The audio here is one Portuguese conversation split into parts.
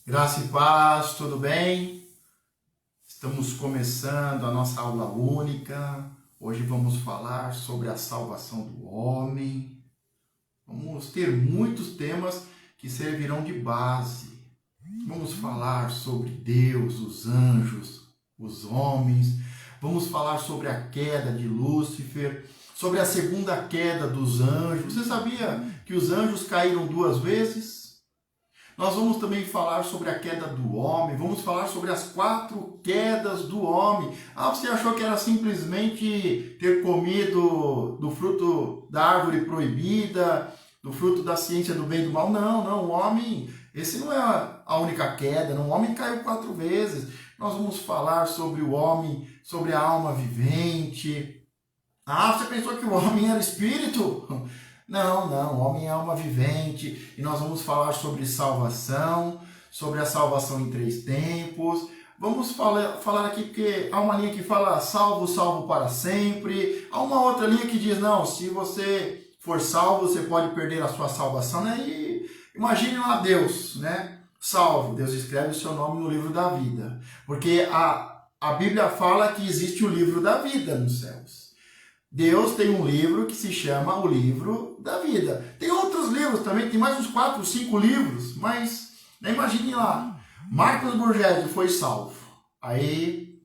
Graça e paz, tudo bem? Estamos começando a nossa aula única. Hoje vamos falar sobre a salvação do homem. Vamos ter muitos temas que servirão de base. Vamos falar sobre Deus, os anjos, os homens. Vamos falar sobre a queda de Lúcifer, sobre a segunda queda dos anjos. Você sabia que os anjos caíram 2 vezes? Nós vamos também falar sobre a queda do homem, vamos falar sobre as 4 quedas do homem. Você achou que era simplesmente ter comido do fruto da árvore proibida, do fruto da ciência do bem e do mal? Não, o homem, esse não é a única queda, não. O homem caiu 4 vezes. Nós vamos falar sobre o homem, sobre a alma vivente. Você pensou que o homem era espírito? Não, o homem é alma vivente, e nós vamos falar sobre salvação, sobre a salvação em 3 tempos. Vamos falar aqui, porque há uma linha que fala salvo, salvo para sempre. Há uma outra linha que diz, não, se você for salvo, você pode perder a sua salvação, né? E imagine lá Deus, né? Salvo, Deus escreve o seu nome no livro da vida, porque a Bíblia fala que existe o livro da vida nos céus. Deus tem um livro que se chama o livro da vida. Tem outros livros também, tem mais uns 4, 5 livros, mas imagine lá, Marcos Borgesi foi salvo. Aí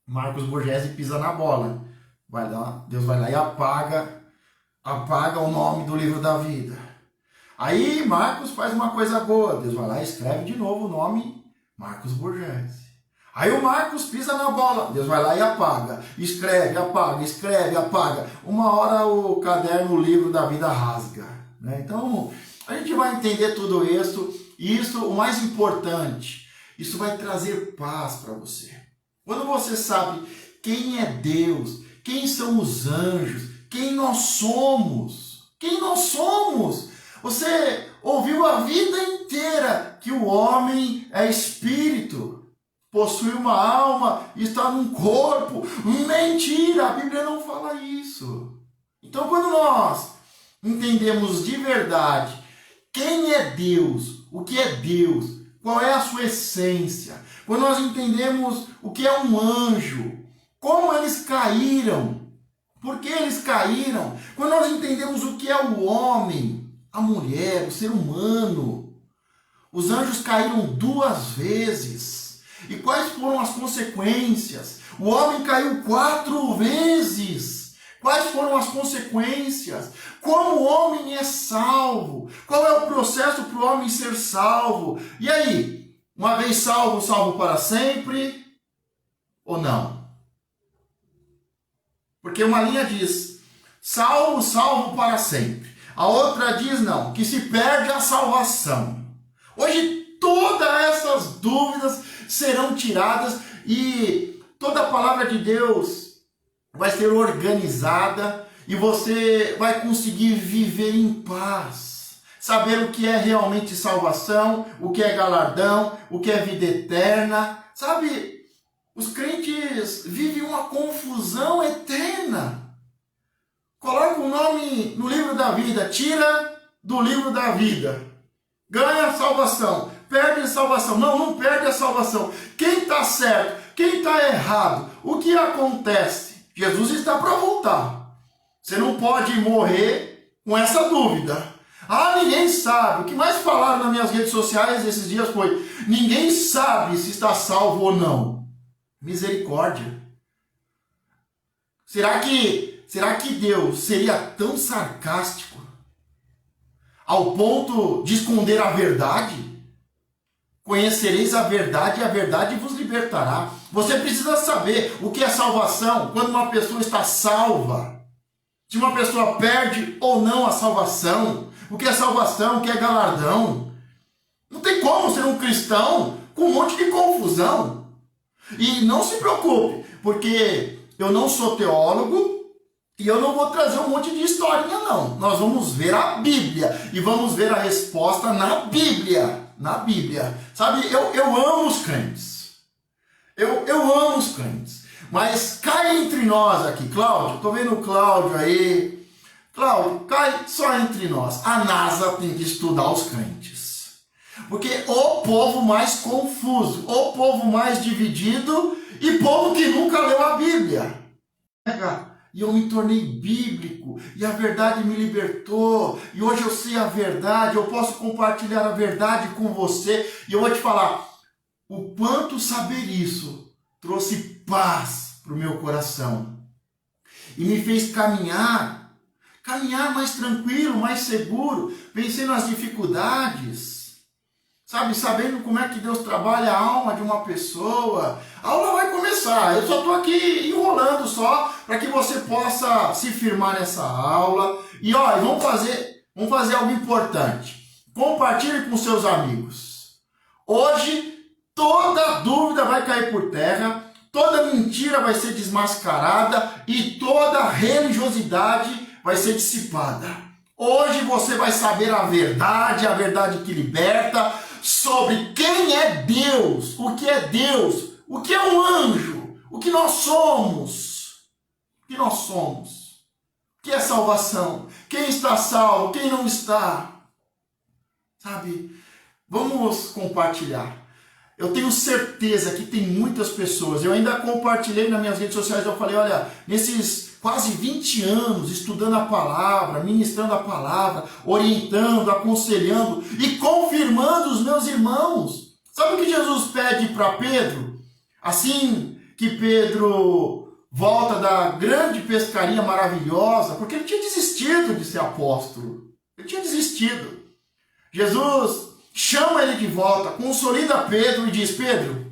Marcos Borgesi pisa na bola. Deus vai lá e apaga o nome do livro da vida. Aí Marcos faz uma coisa boa, Deus vai lá e escreve de novo o nome Marcos Borgesi. Aí o Marcos pisa na bola, Deus vai lá e apaga, escreve, apaga. Uma hora o caderno, o livro da vida rasga, né? Então, a gente vai entender tudo isso, e isso, o mais importante, isso vai trazer paz para você. Quando você sabe quem é Deus, quem são os anjos, quem nós somos, você ouviu a vida inteira que o homem é espírito, possui uma alma, está num corpo. Mentira, a Bíblia não fala isso. Então, quando nós entendemos de verdade quem é Deus, o que é Deus, qual é a sua essência, quando nós entendemos o que é um anjo, como eles caíram, por que eles caíram, quando nós entendemos o que é o homem, a mulher, o ser humano, os anjos caíram 2 vezes. E quais foram as consequências? O homem caiu 4 vezes. Quais foram as consequências? Como o homem é salvo? Qual é o processo para o homem ser salvo? E aí? Uma vez salvo, salvo para sempre? Ou não? Porque uma linha diz, salvo, salvo para sempre. A outra diz não, que se perde a salvação. Hoje todas essas dúvidas serão tiradas e toda a palavra de Deus vai ser organizada e você vai conseguir viver em paz, saber o que é realmente salvação, o que é galardão, o que é vida eterna. Sabe, os crentes vivem uma confusão eterna. Coloca o nome no livro da vida, tira do livro da vida, ganha a salvação, perde a salvação. Não perde a salvação. Quem está certo? Quem está errado? O que acontece? Jesus está para voltar. Você não pode morrer com essa dúvida. Ninguém sabe. O que mais falaram nas minhas redes sociais esses dias foi: ninguém sabe se está salvo ou não. Misericórdia. Será que Deus seria tão sarcástico ao ponto de esconder a verdade? Conhecereis a verdade e a verdade vos libertará. Você precisa saber o que é salvação, quando uma pessoa está salva. Se uma pessoa perde ou não a salvação. O que é salvação, o que é galardão. Não tem como ser um cristão com um monte de confusão. E não se preocupe, porque eu não sou teólogo e eu não vou trazer um monte de historinha, não. Nós vamos ver a Bíblia e vamos ver a resposta na Bíblia. Na Bíblia. Sabe, eu amo os crentes. Eu amo os crentes. Mas cai entre nós aqui, Cláudio. Tô vendo o Cláudio aí. Cláudio, cai só entre nós. A NASA tem que estudar os crentes. Porque o povo mais confuso, o povo mais dividido e povo que nunca leu a Bíblia. E eu me tornei bíblico, e a verdade me libertou, e hoje eu sei a verdade, eu posso compartilhar a verdade com você, e eu vou te falar, o quanto saber isso trouxe paz para o meu coração, e me fez caminhar mais tranquilo, mais seguro, vencendo as dificuldades, sabe, sabendo como é que Deus trabalha a alma de uma pessoa. A aula vai começar, eu só estou aqui enrolando só para que você possa se firmar nessa aula. E olha, vamos fazer algo importante. Compartilhe com seus amigos. Hoje, toda dúvida vai cair por terra, toda mentira vai ser desmascarada e toda religiosidade vai ser dissipada. Hoje você vai saber a verdade que liberta, sobre quem é Deus, o que é Deus, o que é um anjo, o que nós somos, o que é salvação, quem está salvo, quem não está, sabe? Vamos compartilhar. Eu tenho certeza que tem muitas pessoas, eu ainda compartilhei nas minhas redes sociais, eu falei, olha, nesses quase 20 anos estudando a palavra, ministrando a palavra, orientando, aconselhando e confirmando os meus irmãos. Sabe o que Jesus pede para Pedro? Assim que Pedro volta da grande pescaria maravilhosa, porque ele tinha desistido de ser apóstolo. Ele tinha desistido. Jesus chama ele de volta, consolida Pedro e diz, Pedro,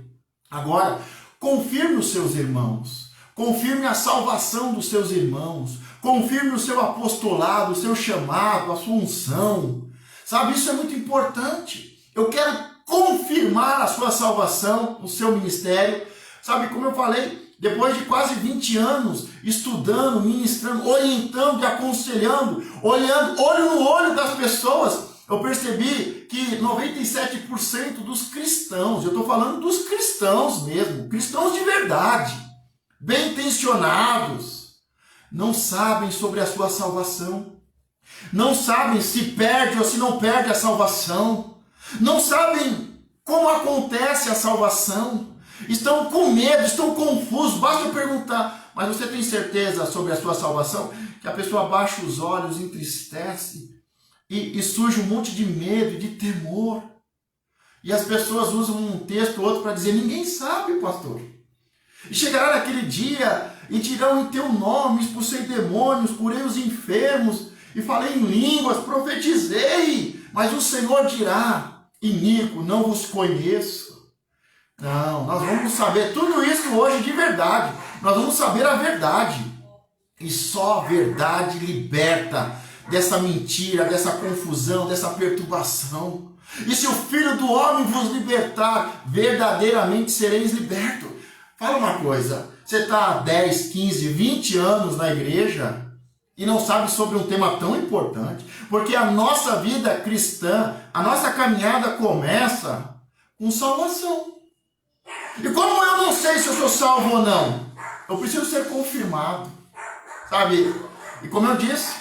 agora confirme os seus irmãos. Confirme a salvação dos seus irmãos. Confirme o seu apostolado, o seu chamado, a sua unção. Sabe, isso é muito importante. Eu quero confirmar a sua salvação, o seu ministério. Sabe, como eu falei, depois de quase 20 anos estudando, ministrando, orientando e aconselhando, olhando olho no olho das pessoas, eu percebi que 97% dos cristãos, eu estou falando dos cristãos mesmo, cristãos de verdade, bem intencionados, não sabem sobre a sua salvação, não sabem se perde ou se não perde a salvação, não sabem como acontece a salvação, estão com medo, estão confusos. Basta eu perguntar, mas você tem certeza sobre a sua salvação? Que a pessoa baixa os olhos, entristece e surge um monte de medo e de temor, e as pessoas usam um texto ou outro para dizer, ninguém sabe, pastor. E chegará naquele dia e dirão em teu nome, expulsei demônios, curei os enfermos e falei em línguas, profetizei. Mas o Senhor dirá, iníquo, não vos conheço. Não, nós vamos saber tudo isso hoje de verdade. Nós vamos saber a verdade. E só a verdade liberta dessa mentira, dessa confusão, dessa perturbação. E se o Filho do Homem vos libertar, verdadeiramente sereis libertos. Fala uma coisa, você está há 10, 15, 20 anos na igreja e não sabe sobre um tema tão importante, porque a nossa vida cristã, a nossa caminhada começa com salvação. E como eu não sei se eu sou salvo ou não, eu preciso ser confirmado, sabe? E como eu disse,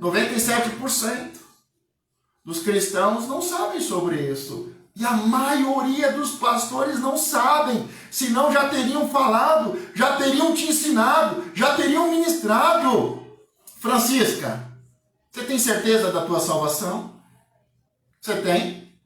97% dos cristãos não sabem sobre isso. E a maioria dos pastores não sabem, senão já teriam falado, já teriam te ensinado, já teriam ministrado. Francisca, você tem certeza da tua salvação? Você tem?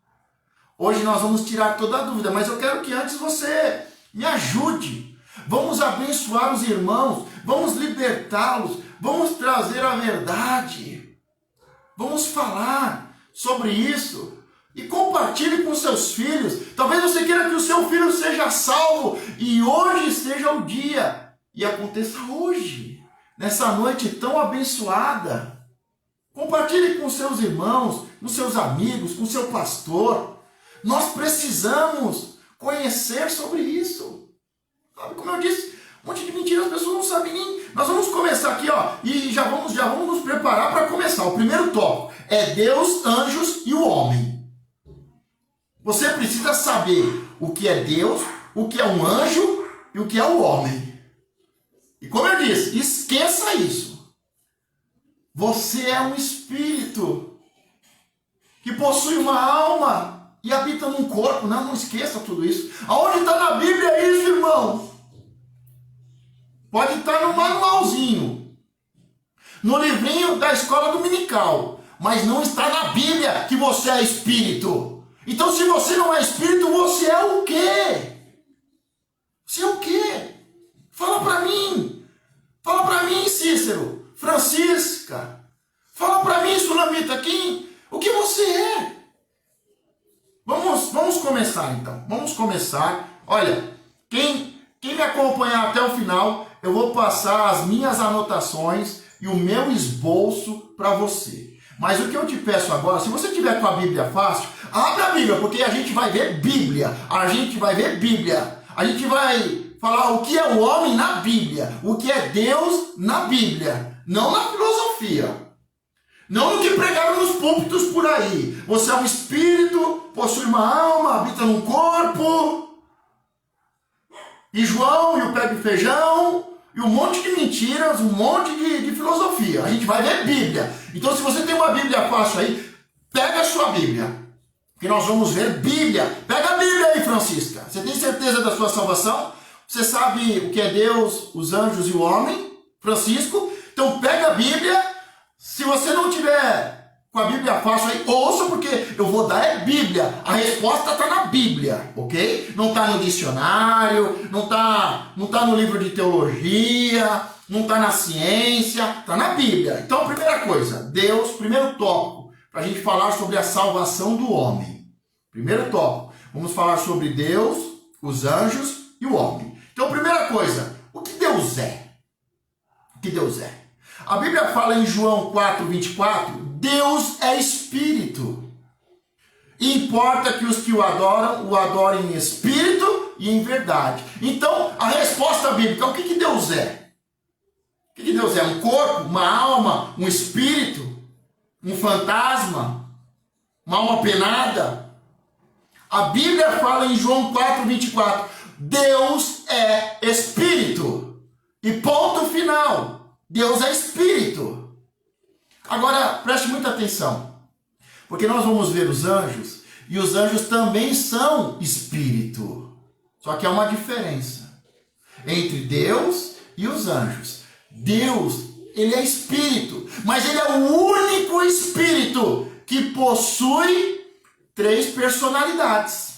Hoje nós vamos tirar toda a dúvida, mas eu quero que antes você me ajude. Vamos abençoar os irmãos, vamos libertá-los, vamos trazer a verdade. Vamos falar sobre isso. E compartilhe com seus filhos. Talvez você queira que o seu filho seja salvo. E hoje seja o dia. E aconteça hoje. Nessa noite tão abençoada. Compartilhe com seus irmãos, com seus amigos, com seu pastor. Nós precisamos conhecer sobre isso. Sabe, como eu disse, um monte de mentiras, as pessoas não sabem nem. Nós vamos começar aqui, ó. E já vamos nos preparar para começar. O primeiro tópico é Deus, anjos e o homem. Você precisa saber o que é Deus, o que é um anjo e o que é o homem. E como eu disse, esqueça isso. Você é um espírito que possui uma alma. e habita num corpo. Não esqueça tudo isso. Aonde está na Bíblia isso, irmão? Pode estar no manualzinho, no livrinho da escola dominical, mas não está na Bíblia que você é espírito. Então, se você não é espírito, você é o quê? Você é o quê? Fala para mim. Fala para mim, Cícero, Francisca. Fala para mim, Sulamita, o que você é? Vamos começar então. Vamos começar. Olha, quem me acompanhar até o final, eu vou passar as minhas anotações e o meu esboço para você. Mas o que eu te peço agora, se você tiver com a Bíblia fácil, abre a Bíblia, porque a gente vai ver Bíblia. A gente vai ver Bíblia. A gente vai falar o que é o homem na Bíblia, o que é Deus na Bíblia, não na filosofia. Não no que pregaram nos púlpitos por aí. Você é um espírito, possui uma alma, habita num corpo. E João, e o pé de feijão, e um monte de mentiras, um monte de filosofia. A gente vai ver Bíblia. Então, se você tem uma Bíblia fácil aí, pega a sua Bíblia. Que nós vamos ver Bíblia. Pega a Bíblia aí, Francisca. Você tem certeza da sua salvação? Você sabe o que é Deus, os anjos e o homem? Francisco? Então, pega a Bíblia. Se você não tiver com a Bíblia fácil aí, ouça, porque eu vou dar Bíblia. A resposta está na Bíblia, ok? Não está no dicionário, não tá no livro de teologia, não está na ciência, está na Bíblia. Então, primeira coisa, Deus, primeiro tópico, para a gente falar sobre a salvação do homem. Primeiro tópico, vamos falar sobre Deus, os anjos e o homem. Então, primeira coisa, o que Deus é? O que Deus é? A Bíblia fala em João 4:24, Deus é espírito. E importa que os que o adorem em espírito e em verdade. Então, a resposta bíblica, o que Deus é? O que Deus é? Um corpo, uma alma, um espírito, um fantasma, uma alma penada? A Bíblia fala em João 4:24, Deus é espírito. E ponto final. Deus é espírito. Agora, preste muita atenção, porque nós vamos ver os anjos, e os anjos também são espírito. Só que há uma diferença entre Deus e os anjos. Deus, ele é espírito, mas ele é o único espírito que possui 3 personalidades,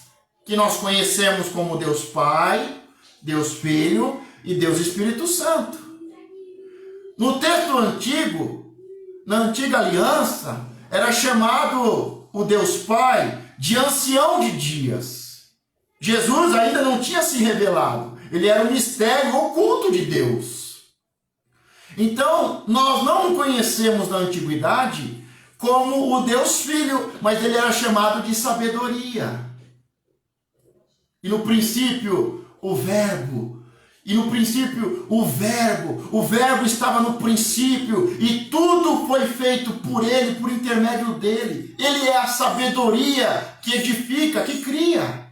que nós conhecemos como Deus Pai, Deus Filho e Deus Espírito Santo. No texto antigo, na antiga aliança, era chamado o Deus Pai de ancião de dias. Jesus ainda não tinha se revelado. Ele era um mistério oculto de Deus. Então, nós não o conhecemos na antiguidade como o Deus Filho, mas ele era chamado de sabedoria. E no princípio, o Verbo. E no princípio, o Verbo estava no princípio, e tudo foi feito por ele, por intermédio dele. Ele é a sabedoria que edifica, que cria.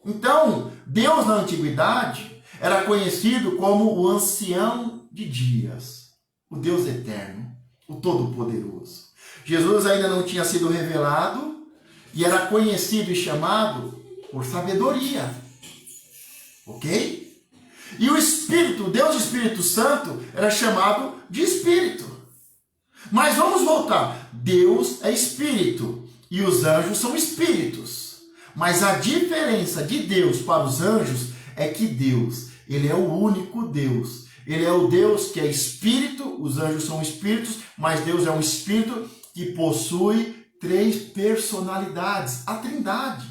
Então, Deus na antiguidade era conhecido como o ancião de dias, o Deus eterno, o Todo-Poderoso. Jesus ainda não tinha sido revelado e era conhecido e chamado por sabedoria. Ok? E o Espírito, Deus Espírito Santo, era chamado de Espírito. Mas vamos voltar. Deus é Espírito e os anjos são espíritos. Mas a diferença de Deus para os anjos é que Deus, ele é o único Deus. Ele é o Deus que é Espírito, os anjos são espíritos, mas Deus é um Espírito que possui 3 personalidades. A Trindade,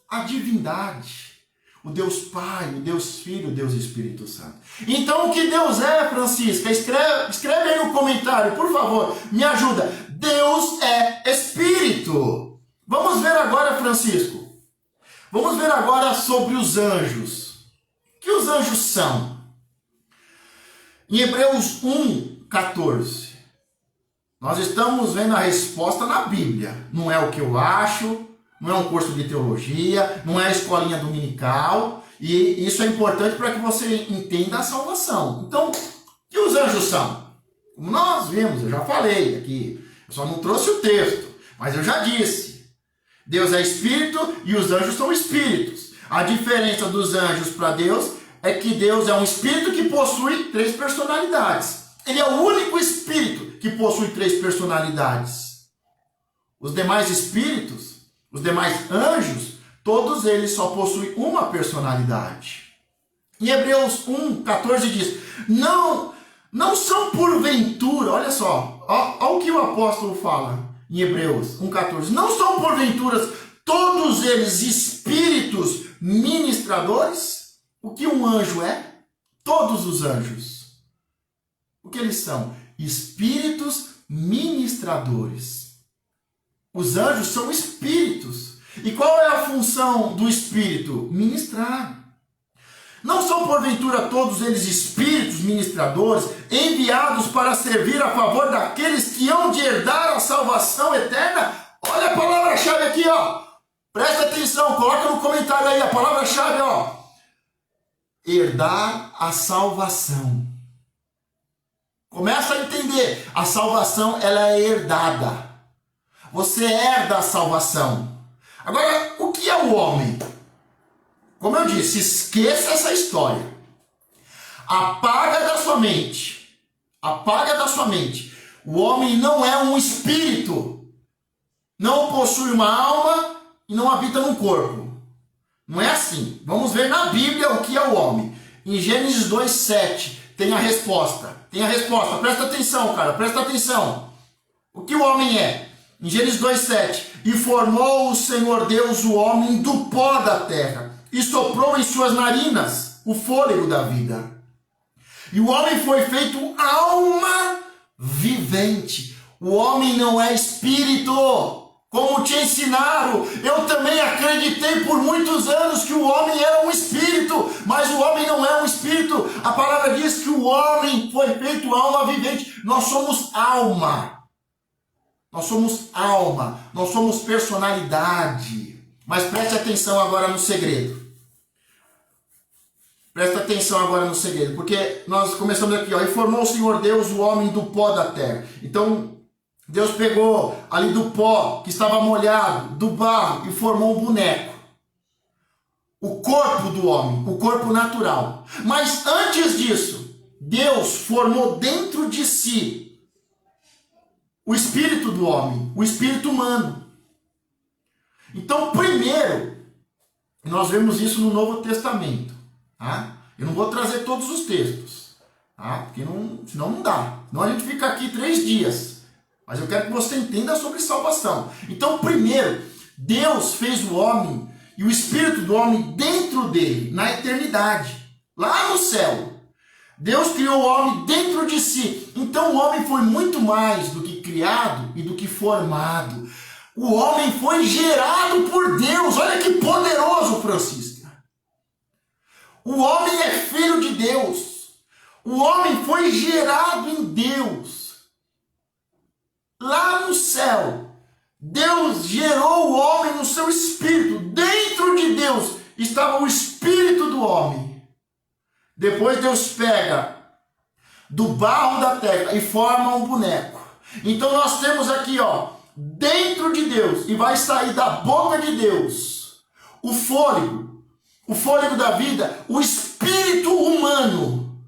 a divindade. O Deus Pai, o Deus Filho, o Deus Espírito Santo. Então, o que Deus é, Francisca? Escreve aí no comentário, por favor. Me ajuda. Deus é Espírito. Vamos ver agora, Francisco. Vamos ver agora sobre os anjos. O que os anjos são? Em Hebreus 1:14. Nós estamos vendo a resposta na Bíblia. Não é o que eu acho. Não é um curso de teologia, não é a escolinha dominical, e isso é importante para que você entenda a salvação. Então, o que os anjos são? Como nós vimos, eu já falei aqui, eu só não trouxe o texto, mas eu já disse. Deus é espírito e os anjos são espíritos. A diferença dos anjos para Deus é que Deus é um espírito que possui 3 personalidades. Ele é o único espírito que possui 3 personalidades. Os demais espíritos, os demais anjos, todos eles só possuem uma personalidade. Em Hebreus 1:14 diz: não são porventura, olha só, olha o que o apóstolo fala em Hebreus 1:14. Não são porventura todos eles espíritos ministradores? O que um anjo é? Todos os anjos. O que eles são? Espíritos ministradores. Os anjos são espíritos. E qual é a função do espírito? Ministrar. Não são porventura todos eles espíritos ministradores, enviados para servir a favor daqueles que hão de herdar a salvação eterna? Olha a palavra-chave aqui, ó. Presta atenção, coloca no comentário aí a palavra-chave, ó. Herdar a salvação. Começa a entender, a salvação ela é herdada. Você herda a salvação. Agora, o que é o homem? Como eu disse, esqueça essa história. Apaga da sua mente. Apaga da sua mente. O homem não é um espírito. Não possui uma alma e não habita num corpo. Não é assim. Vamos ver na Bíblia o que é o homem. Em Gênesis 2:7 tem a resposta. Tem a resposta. Presta atenção, cara. Presta atenção. O que o homem é? Em Gênesis 2:7. E formou o Senhor Deus o homem do pó da terra e soprou em suas narinas o fôlego da vida. E o homem foi feito alma vivente. O homem não é espírito, como te ensinaram. Eu também acreditei por muitos anos que o homem era um espírito, mas o homem não é um espírito. A palavra diz que o homem foi feito alma vivente. Nós somos alma. Nós somos alma. Nós somos personalidade. Mas preste atenção agora no segredo. Presta atenção agora no segredo, porque nós começamos aqui, ó, e formou o Senhor Deus o homem do pó da terra. Então, Deus pegou ali do pó, que estava molhado, do barro, e formou um boneco. O corpo do homem, o corpo natural. Mas antes disso, Deus formou dentro de si o espírito do homem, o espírito humano. Então, primeiro, nós vemos isso no Novo Testamento. Tá? Eu não vou trazer todos os textos, tá? Porque senão não dá. Senão a gente fica aqui 3 dias. Mas eu quero que você entenda sobre salvação. Então, primeiro, Deus fez o homem e o espírito do homem dentro dele, na eternidade, lá no céu. Deus criou o homem dentro de si. Então, o homem foi muito mais do que criado e do que formado. O homem foi gerado por Deus. Olha que poderoso, Francisco. O homem é filho de Deus. O homem foi gerado em Deus. Lá no céu, Deus gerou o homem no seu espírito. Dentro de Deus estava o espírito do homem. Depois Deus pega do barro da terra e forma um boneco. Então nós temos aqui, ó, dentro de Deus, e vai sair da boca de Deus o fôlego da vida, o espírito humano.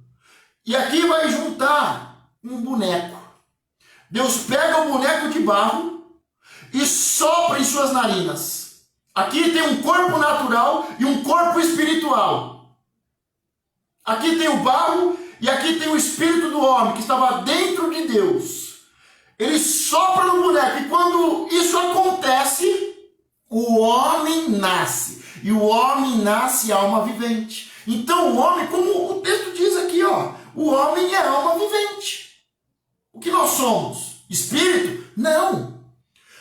E aqui vai juntar um boneco. Deus pega o boneco de barro e sopra em suas narinas. Aqui tem um corpo natural e um corpo espiritual. Aqui tem o barro e aqui tem o espírito do homem que estava dentro de Deus. Ele sopra no boneco e quando isso acontece, o homem nasce. E o homem nasce alma vivente. Então o homem, como o texto diz aqui, ó, o homem é alma vivente. O que nós somos? Espírito? Não.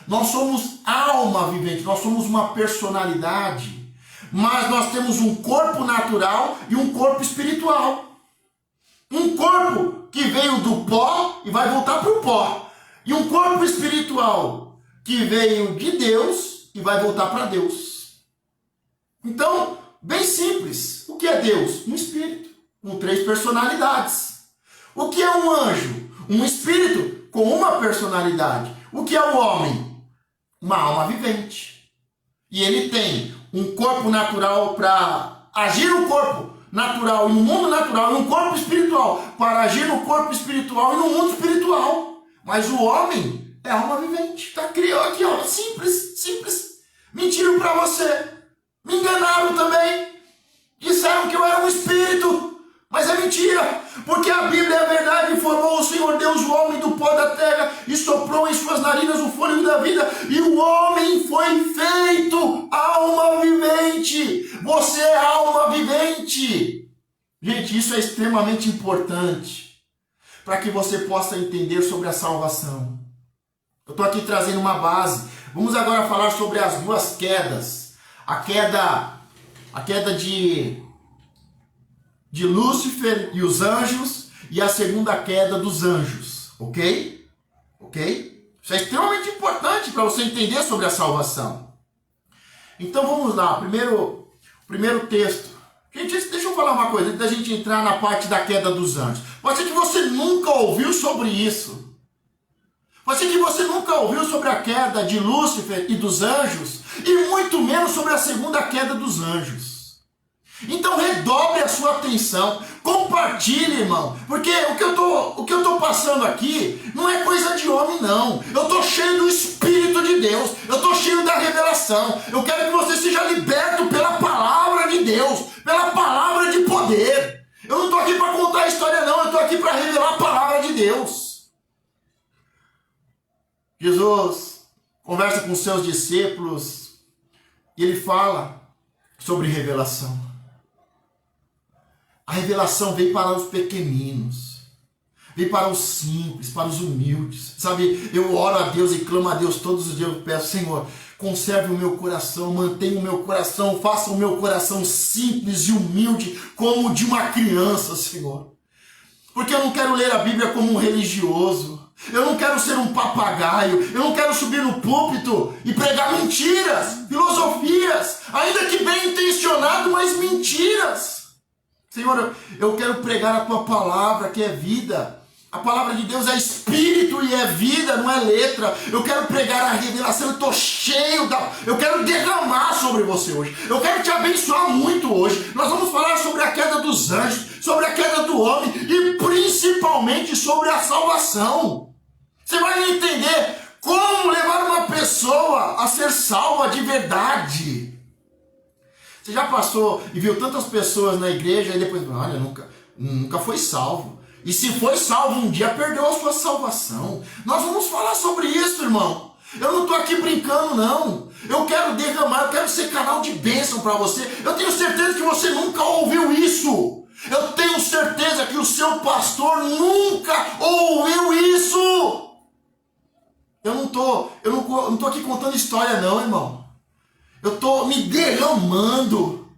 Nós somos alma vivente, nós somos uma personalidade. Mas nós temos um corpo natural e um corpo espiritual. Um corpo que veio do pó e vai voltar para o pó. E um corpo espiritual que veio de Deus e vai voltar para Deus. Então, bem simples. O que é Deus? Um espírito com 3 personalidades. O que é um anjo? Um espírito com uma personalidade. O que é o homem? Uma alma vivente. e ele tem um corpo natural para agir no corpo natural e no mundo natural, e um corpo espiritual para agir no corpo espiritual e no mundo espiritual. Mas o homem é alma vivente. Tá criou aqui, ó, simples, simples. Mentiram para você. Me enganaram também. Disseram que eu era um espírito, mas é mentira, porque a Bíblia é a verdade. E formou o Senhor Deus o homem do pó da terra e soprou em suas narinas o fôlego da vida, e o homem foi feito alma vivente. Você é alma vivente. Gente, isso é extremamente importante para que você possa entender sobre a salvação. Eu estou aqui trazendo uma base. Vamos agora falar sobre as duas quedas. A queda de Lúcifer e os anjos, e a segunda queda dos anjos, ok? Ok? Isso é extremamente importante para você entender sobre a salvação. Então vamos lá, primeiro texto. Gente, deixa eu falar uma coisa, antes da gente entrar na parte da queda dos anjos. Pode ser que você nunca ouviu sobre isso. Pode ser que você nunca ouviu sobre a queda de Lúcifer e dos anjos, e muito menos sobre a segunda queda dos anjos. Então redobre a sua atenção, compartilhe, irmão, porque o que eu tô passando aqui não é coisa de homem, não. Eu estou cheio do Espírito de Deus, eu estou cheio da revelação. Eu quero que você seja liberto pela palavra de Deus, pela palavra de poder. Eu não estou aqui para contar a história, não, eu estou aqui para revelar a palavra de Deus. Jesus conversa com seus discípulos e ele fala sobre revelação. A revelação veio para os pequeninos, veio para os simples, para os humildes. Sabe, eu oro a Deus e clamo a Deus todos os dias. Eu peço, Senhor, conserve o meu coração, mantenha o meu coração, faça o meu coração simples e humilde como o de uma criança, Senhor. Porque eu não quero ler a Bíblia como um religioso. Eu não quero ser um papagaio. Eu não quero subir no púlpito e pregar mentiras, filosofias, ainda que bem intencionado, mas mentiras. Senhor, eu quero pregar a tua palavra, que é vida. A palavra de Deus é espírito e é vida, não é letra. Eu quero pregar a revelação, eu estou cheio eu quero derramar sobre você hoje. Eu quero te abençoar muito hoje. Nós vamos falar sobre a queda dos anjos, sobre a queda do homem e principalmente sobre a salvação. Você vai entender como levar uma pessoa a ser salva de verdade. Você já passou e viu tantas pessoas na igreja e depois, olha, nunca foi salvo. E se foi salvo um dia, perdeu a sua salvação. Nós vamos falar sobre isso, irmão. Eu não estou aqui brincando, não. Eu quero derramar, eu quero ser canal de bênção para você. Eu tenho certeza que você nunca ouviu isso. Eu tenho certeza que o seu pastor nunca ouviu isso. Eu não tô aqui contando história, não, irmão. Eu estou me derramando.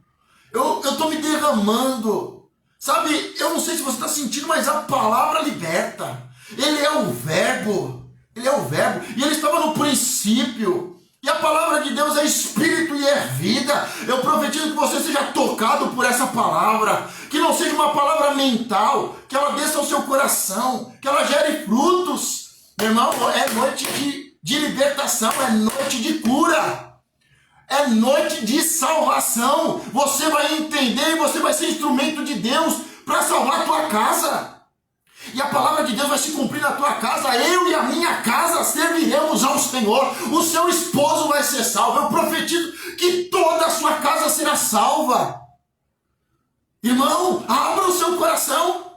Eu estou me derramando. Sabe, eu não sei se você está sentindo, mas a palavra liberta. Ele é o verbo. Ele é o verbo. E ele estava no princípio. E a palavra de Deus é espírito e é vida. Eu profetizo que você seja tocado por essa palavra. Que não seja uma palavra mental. Que ela desça ao seu coração. Que ela gere frutos. Meu irmão, é noite de libertação. É noite de cura. É noite de salvação. Você vai entender e você vai ser instrumento de Deus para salvar a tua casa. E a palavra de Deus vai se cumprir na tua casa. Eu e a minha casa serviremos ao Senhor. O seu esposo vai ser salvo. Eu profetizo que toda a sua casa será salva. Irmão, abra o seu coração.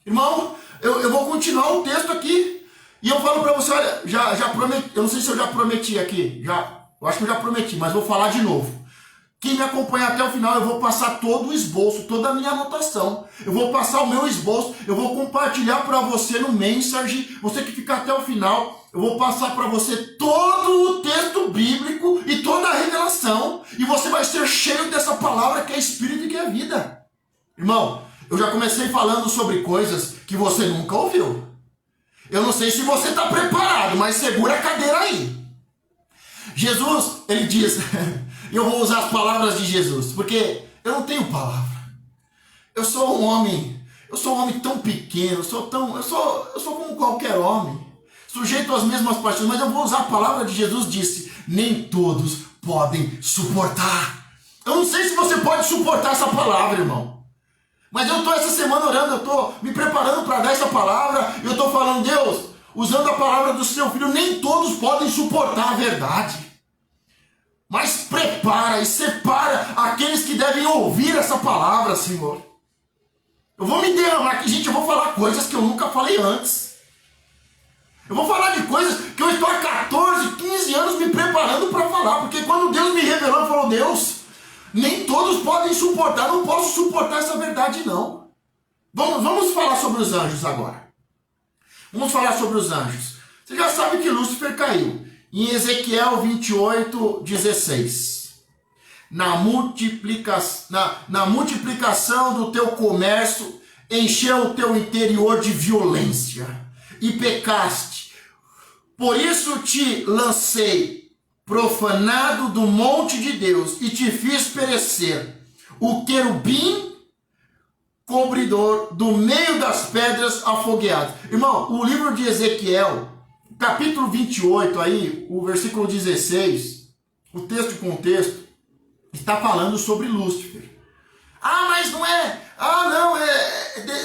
Irmão, eu vou continuar o texto aqui. E eu falo para você, olha, já prometi. Eu não sei se eu já prometi aqui. Eu acho que eu já prometi, mas vou falar de novo. Quem me acompanha até o final, eu vou passar todo o esboço, toda a minha anotação. Eu vou passar o meu esboço, eu vou compartilhar para você no Mensage. Você que ficar até o final, eu vou passar para você todo o texto bíblico e toda a revelação. E você vai ser cheio dessa palavra que é espírito e que é vida. Irmão, eu já comecei falando sobre coisas que você nunca ouviu. Eu não sei se você está preparado, mas segura a cadeira aí. Jesus, ele diz, e eu vou usar as palavras de Jesus, porque eu não tenho palavra. Eu sou um homem tão pequeno, eu sou como qualquer homem, sujeito às mesmas paixões, mas eu vou usar a palavra de Jesus, disse, nem todos podem suportar. Eu não sei se você pode suportar essa palavra, irmão. Mas eu estou essa semana orando, eu estou me preparando para dar essa palavra, e eu estou falando, Deus, usando a palavra do seu filho, nem todos podem suportar a verdade. Mas prepara e separa aqueles que devem ouvir essa palavra, Senhor. Eu vou me derramar aqui, gente, eu vou falar coisas que eu nunca falei antes. Eu vou falar de coisas que eu estou há 14, 15 anos me preparando para falar. Porque quando Deus me revelou, ele falou, Deus, nem todos podem suportar, não posso suportar essa verdade não. Vamos falar sobre os anjos agora. Vamos falar sobre os anjos. Você já sabe que Lúcifer caiu. Em Ezequiel 28, 16. Na multiplicação do teu comércio, encheu o teu interior de violência e pecaste. Por isso te lancei, profanado do monte de Deus, e te fiz perecer. O querubim cobridor do meio das pedras afogueadas. Irmão, o livro de Ezequiel, capítulo 28, aí, o versículo 16, o texto de contexto, está falando sobre Lúcifer. Ah, mas não é. Ah, não,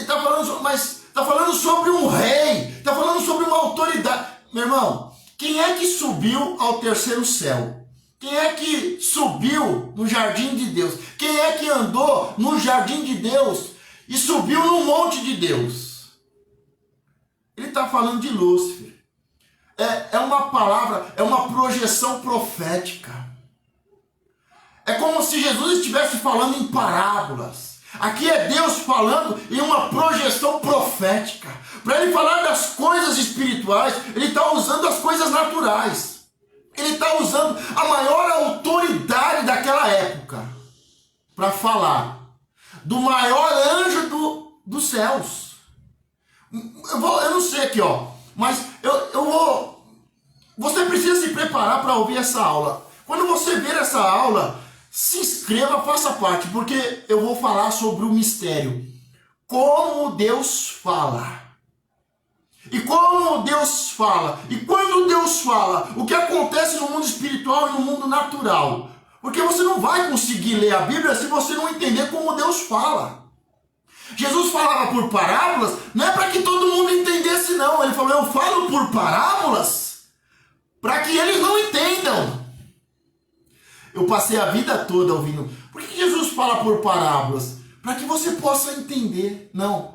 está falando, mas está falando sobre um rei, está falando sobre uma autoridade. Meu irmão, quem é que subiu ao terceiro céu? Quem é que subiu no jardim de Deus? Quem é que andou no jardim de Deus e subiu no monte de Deus? Ele está falando de Lúcifer. É uma palavra, é uma projeção profética. É como se Jesus estivesse falando em parábolas. Aqui é Deus falando em uma projeção profética. Para ele falar das coisas espirituais, ele está usando as coisas naturais. Ele está usando a maior autoridade daquela época para falar do maior anjo dos céus. Eu não sei aqui, mas eu vou... Você precisa se preparar para ouvir essa aula. Quando você ver essa aula, se inscreva, faça parte, porque eu vou falar sobre o mistério. Como Deus fala. E como Deus fala. E quando Deus fala, o que acontece no mundo espiritual e no mundo natural. Porque você não vai conseguir ler a Bíblia se você não entender como Deus fala. Jesus falava por parábolas, não é para que todo mundo entendesse não. Ele falou, eu falo por parábolas para que eles não entendam. Eu passei a vida toda ouvindo. Por que Jesus fala por parábolas? Para que você possa entender. Não.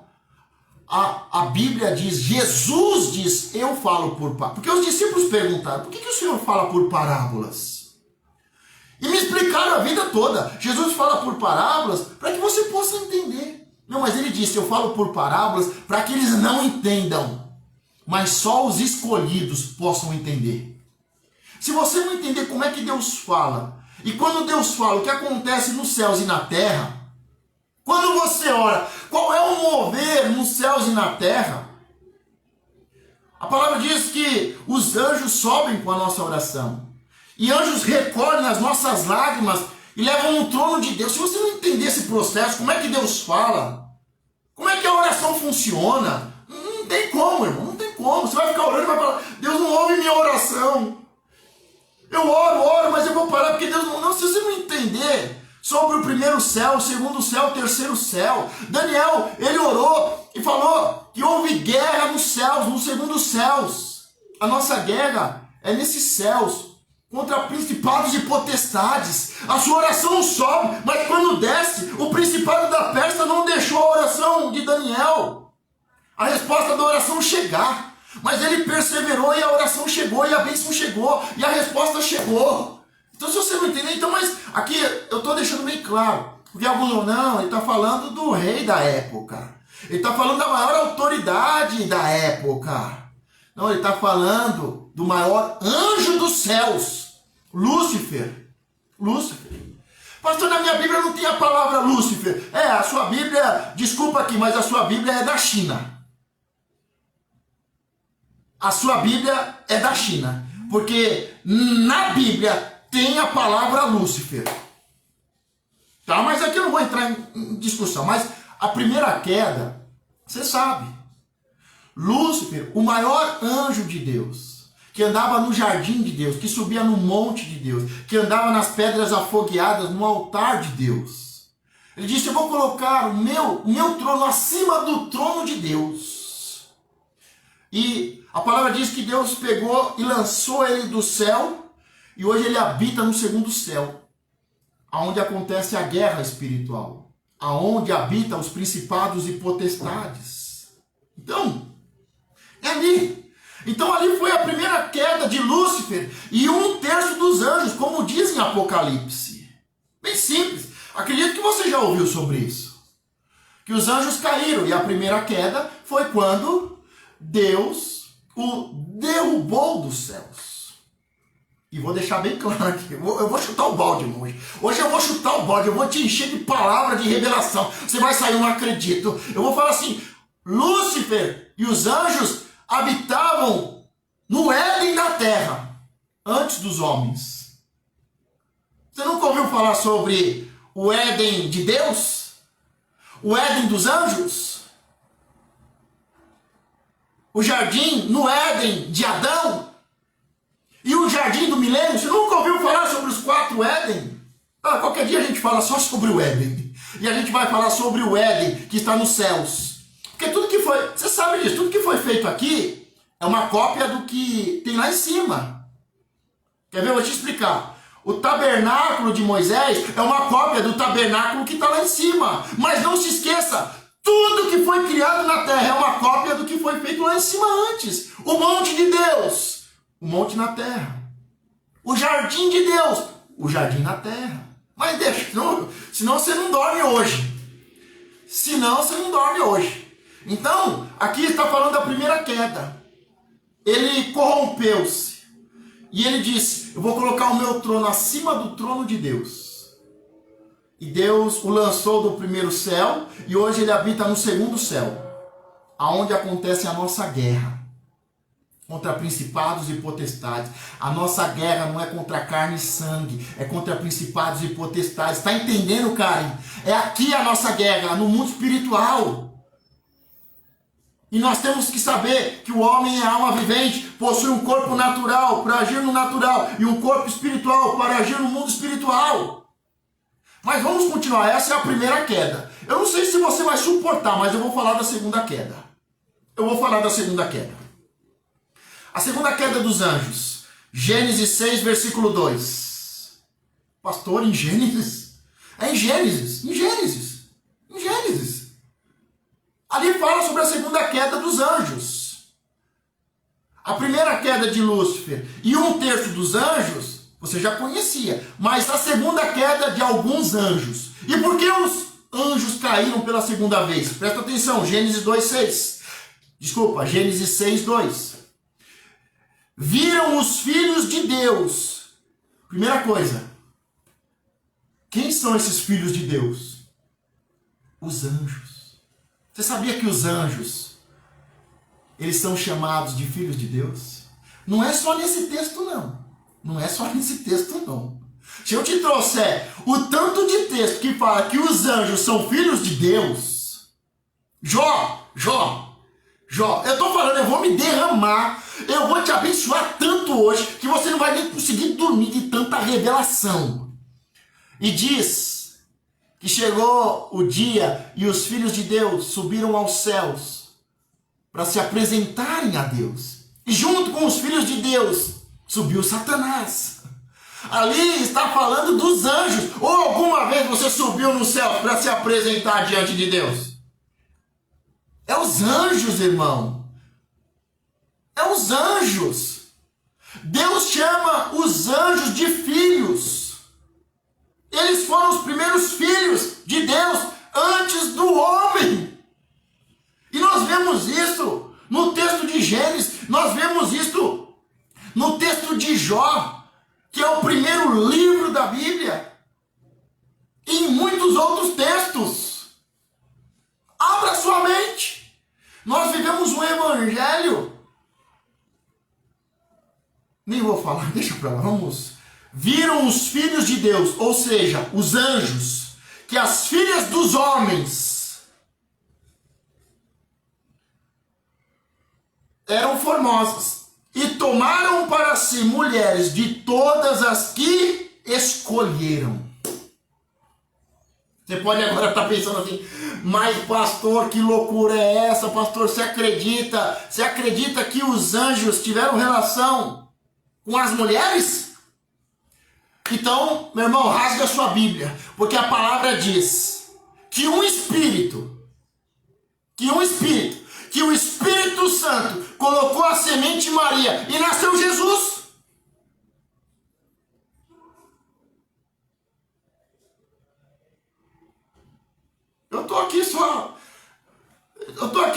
A Bíblia diz, Jesus diz, eu falo por parábolas. Porque os discípulos perguntaram, por que o Senhor fala por parábolas? E me explicaram a vida toda. Jesus fala por parábolas para que você possa entender. Não, mas ele disse, eu falo por parábolas para que eles não entendam. Mas só os escolhidos possam entender. Se você não entender como é que Deus fala, e quando Deus fala o que acontece nos céus e na terra, quando você ora, qual é o mover nos céus e na terra? A palavra diz que os anjos sobem com a nossa oração. E anjos recolhem as nossas lágrimas e levam no trono de Deus. Se você não entender esse processo, como é que Deus fala? Como é que a oração funciona? Não tem como, irmão, não tem como. Você vai ficar orando e vai falar, Deus não ouve minha oração. Eu oro, mas eu vou parar porque Deus não... Não, se você não entender sobre o primeiro céu, o segundo céu, o terceiro céu. Daniel, ele orou e falou que houve guerra nos céus, nos segundos céus. A nossa guerra é nesses céus, contra principados e potestades. A sua oração sobe, mas quando desce, o principado da Pérsia não deixou a oração de Daniel, a resposta da oração chegar. Mas ele perseverou e a oração chegou, e a bênção chegou, e a resposta chegou. Então se você não entender, então, mas aqui eu estou deixando bem claro. Porque alguns não, ele está falando do rei da época. Ele está falando da maior autoridade da época. Não, ele está falando do maior anjo dos céus, Lúcifer. Lúcifer. Pastor, na minha Bíblia não tem a palavra Lúcifer. A sua Bíblia, desculpa aqui, mas a sua Bíblia é da China. A sua Bíblia é da China. Porque na Bíblia tem a palavra Lúcifer. Tá? Mas aqui eu não vou entrar em discussão. Mas a primeira queda, você sabe. Lúcifer, o maior anjo de Deus, que andava no jardim de Deus, que subia no monte de Deus, que andava nas pedras afogueadas no altar de Deus. Ele disse: eu vou colocar o meu trono acima do trono de Deus. E a palavra diz que Deus pegou e lançou ele do céu, e hoje ele habita no segundo céu, aonde acontece a guerra espiritual, aonde habita os principados e potestades. Então, é ali. Então ali foi a primeira queda de Lúcifer e 1/3 dos anjos, como diz em Apocalipse. Bem simples. Acredito que você já ouviu sobre isso. Que os anjos caíram e a primeira queda foi quando Deus o derrubou dos céus. E vou deixar bem claro aqui, eu vou chutar o balde hoje. Hoje eu vou chutar o balde, eu vou te encher de palavra de revelação. Você vai sair, eu não acredito. Eu vou falar assim: Lúcifer e os anjos habitavam no Éden da terra, antes dos homens. Você nunca ouviu falar sobre o Éden de Deus? O Éden dos anjos? O jardim no Éden de Adão? E o jardim do milênio? Você nunca ouviu falar sobre os 4 Éden? Qualquer dia a gente fala só sobre o Éden. E a gente vai falar sobre o Éden que está nos céus. Porque tudo que foi, você sabe disso, tudo que foi feito aqui é uma cópia do que tem lá em cima. Quer ver? Eu vou te explicar. O tabernáculo de Moisés é uma cópia do tabernáculo que está lá em cima. Mas não se esqueça, tudo que foi criado na terra é uma cópia do que foi feito lá em cima antes. O monte de Deus, o monte na terra. O jardim de Deus, o jardim na terra. Mas deixa, senão você não dorme hoje. Senão você não dorme hoje. Então, aqui está falando da primeira queda. Ele corrompeu-se. E ele disse: eu vou colocar o meu trono acima do trono de Deus. E Deus o lançou do primeiro céu. E hoje ele habita no segundo céu, aonde acontece a nossa guerra contra principados e potestades. A nossa guerra não é contra carne e sangue, é contra principados e potestades. Está entendendo, Karen? É aqui a nossa guerra, no mundo espiritual. E nós temos que saber que o homem é alma vivente, possui um corpo natural para agir no natural e um corpo espiritual para agir no mundo espiritual. Mas vamos continuar, essa é a primeira queda. Eu não sei se você vai suportar, mas eu vou falar da segunda queda. A segunda queda dos anjos. Gênesis 6, versículo 2. Pastor, em Gênesis? É em Gênesis. Ali fala sobre a segunda queda dos anjos. A primeira queda de Lúcifer e 1/3 dos anjos, você já conhecia. Mas a segunda queda de alguns anjos. E por que os anjos caíram pela segunda vez? Presta atenção, Gênesis 2:6. Desculpa, Gênesis 6:2. Viram os filhos de Deus. Primeira coisa. Quem são esses filhos de Deus? Os anjos. Você sabia que os anjos, eles são chamados de filhos de Deus? Não é só nesse texto, não. Se eu te trouxer o tanto de texto que fala que os anjos são filhos de Deus, Jó, eu tô falando, eu vou me derramar, eu vou te abençoar tanto hoje, que você não vai nem conseguir dormir de tanta revelação. E diz que chegou o dia e os filhos de Deus subiram aos céus para se apresentarem a Deus. E junto com os filhos de Deus subiu Satanás. Ali está falando dos anjos. Ou alguma vez você subiu no céu para se apresentar diante de Deus? É os anjos, irmão. É os anjos. Deus chama os anjos de filhos. Eles foram os primeiros filhos de Deus antes do homem. E nós vemos isso no texto de Gênesis, nós vemos isso no texto de Jó, que é o primeiro livro da Bíblia, e em muitos outros textos. Abra sua mente. Nós vivemos um evangelho. Nem vou falar, deixa pra lá, vamos. Viram os filhos de Deus, ou seja, os anjos, que as filhas dos homens eram formosas. e tomaram para si mulheres de todas as que escolheram. Você pode agora estar pensando assim, mas pastor, que loucura é essa? Pastor, você acredita que os anjos tiveram relação com as mulheres? Então, meu irmão, rasga a sua Bíblia, porque a palavra diz que o Espírito Santo colocou a semente em Maria e nasceu Jesus. Eu tô aqui,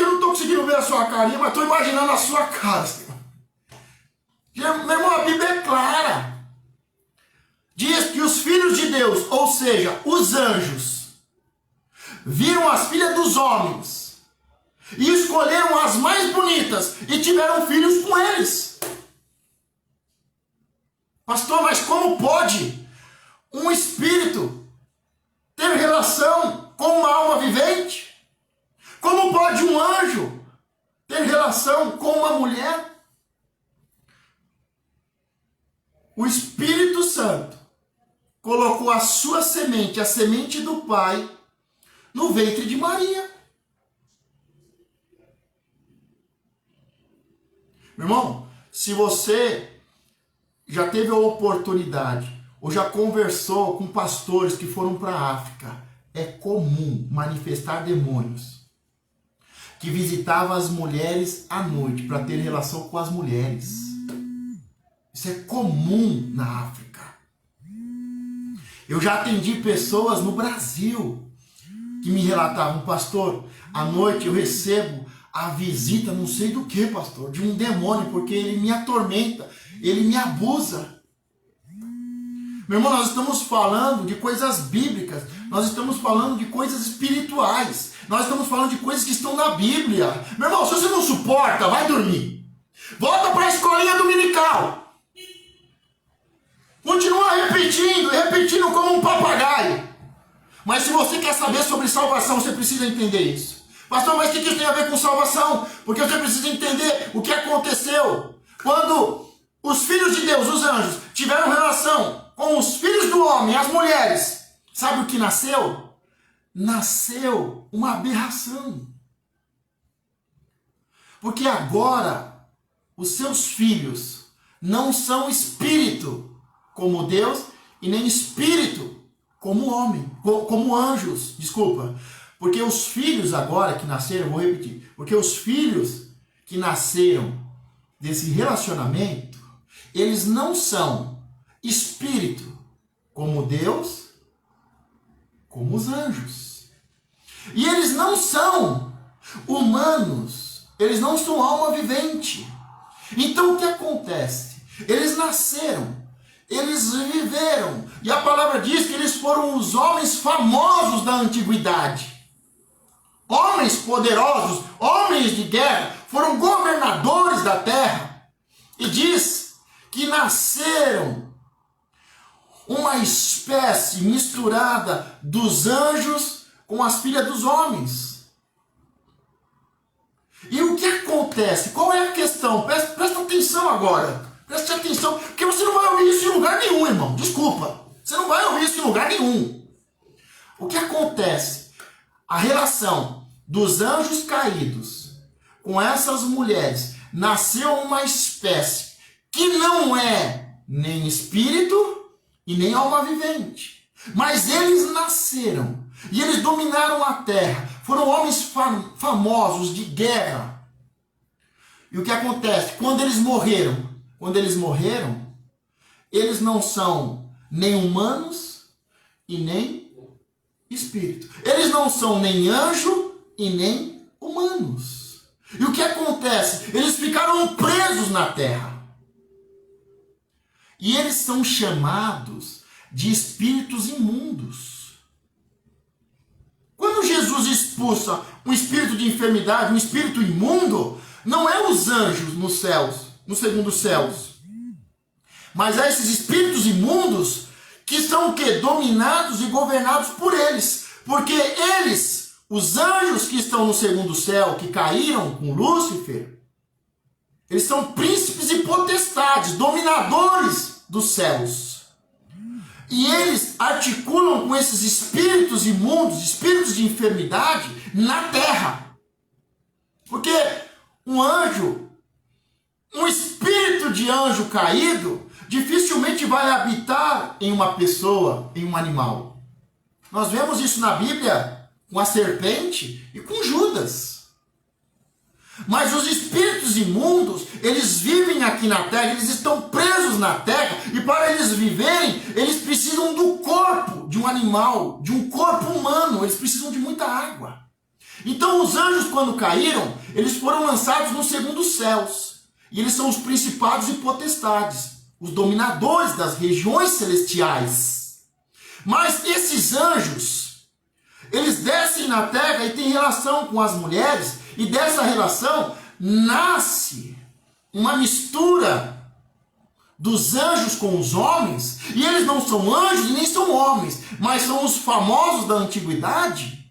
não tô conseguindo ver a sua carinha, mas tô imaginando a sua cara. Meu irmão, a Bíblia é clara. Diz que os filhos de Deus, ou seja, os anjos, viram as filhas dos homens e escolheram as mais bonitas e tiveram filhos com eles. Pastor, mas como pode um espírito ter relação com uma alma vivente? Como pode um anjo ter relação com uma mulher? O Espírito Santo colocou a sua semente, a semente do Pai, no ventre de Maria. Meu irmão, se você já teve a oportunidade ou já conversou com pastores que foram para a África, é comum manifestar demônios que visitavam as mulheres à noite para ter relação com as mulheres. Isso é comum na África. Eu já atendi pessoas no Brasil que me relatavam, pastor, à noite eu recebo a visita, não sei do que, pastor, de um demônio, porque ele me atormenta, ele me abusa. Meu irmão, nós estamos falando de coisas bíblicas, nós estamos falando de coisas espirituais, nós estamos falando de coisas que estão na Bíblia. Meu irmão, se você não suporta, vai dormir. Volta para a escolinha dominical. Continua repetindo como um papagaio. Mas se você quer saber sobre salvação, você precisa entender isso. Pastor, mas o que isso tem a ver com salvação? Porque você precisa entender o que aconteceu quando os filhos de Deus, os anjos, tiveram relação com os filhos do homem, as mulheres. Sabe o que nasceu? Nasceu uma aberração. Porque agora os seus filhos não são espírito como Deus e nem espírito como homem, como anjos, desculpa. Porque os filhos agora que nasceram, vou repetir, porque os filhos que nasceram desse relacionamento, eles não são espírito como Deus, como os anjos. E eles não são humanos, eles não são alma vivente. Então o que acontece? Eles nasceram, eles viveram, e a palavra diz que eles foram os homens famosos da antiguidade. Homens poderosos, homens de guerra, foram governadores da terra. E diz que nasceram uma espécie misturada dos anjos com as filhas dos homens. E o que acontece? Qual é a questão? Presta atenção agora. Preste atenção, porque você não vai ouvir isso em lugar nenhum, irmão. Desculpa. Você não vai ouvir isso em lugar nenhum. O que acontece? A relação dos anjos caídos com essas mulheres nasceu uma espécie que não é nem espírito e nem alma vivente. Mas eles nasceram e eles dominaram a terra. Foram homens famosos de guerra. E o que acontece? Quando eles morreram, eles não são nem humanos e nem espírito. Eles não são nem anjo e nem humanos. E o que acontece? Eles ficaram presos na terra. E eles são chamados de espíritos imundos. Quando Jesus expulsa um espírito de enfermidade, um espírito imundo, não é os anjos nos céus, nos segundos céus, mas é esses espíritos imundos que são o quê? Dominados e governados por eles. Porque eles, os anjos que estão no segundo céu, que caíram com Lúcifer, eles são príncipes e potestades, dominadores dos céus. E eles articulam com esses espíritos imundos, espíritos de enfermidade, na terra. Porque um anjo, um espírito de anjo caído, dificilmente vai habitar em uma pessoa, em um animal. Nós vemos isso na Bíblia com a serpente e com Judas. Mas os espíritos imundos, eles vivem aqui na terra, eles estão presos na terra, e para eles viverem, eles precisam do corpo de um animal, de um corpo humano, eles precisam de muita água. Então os anjos, quando caíram, eles foram lançados nos segundos céus, e eles são os principados e potestades, os dominadores das regiões celestiais. Mas esses anjos, eles descem na terra e têm relação com as mulheres, e dessa relação nasce uma mistura dos anjos com os homens, e eles não são anjos e nem são homens, mas são os famosos da antiguidade.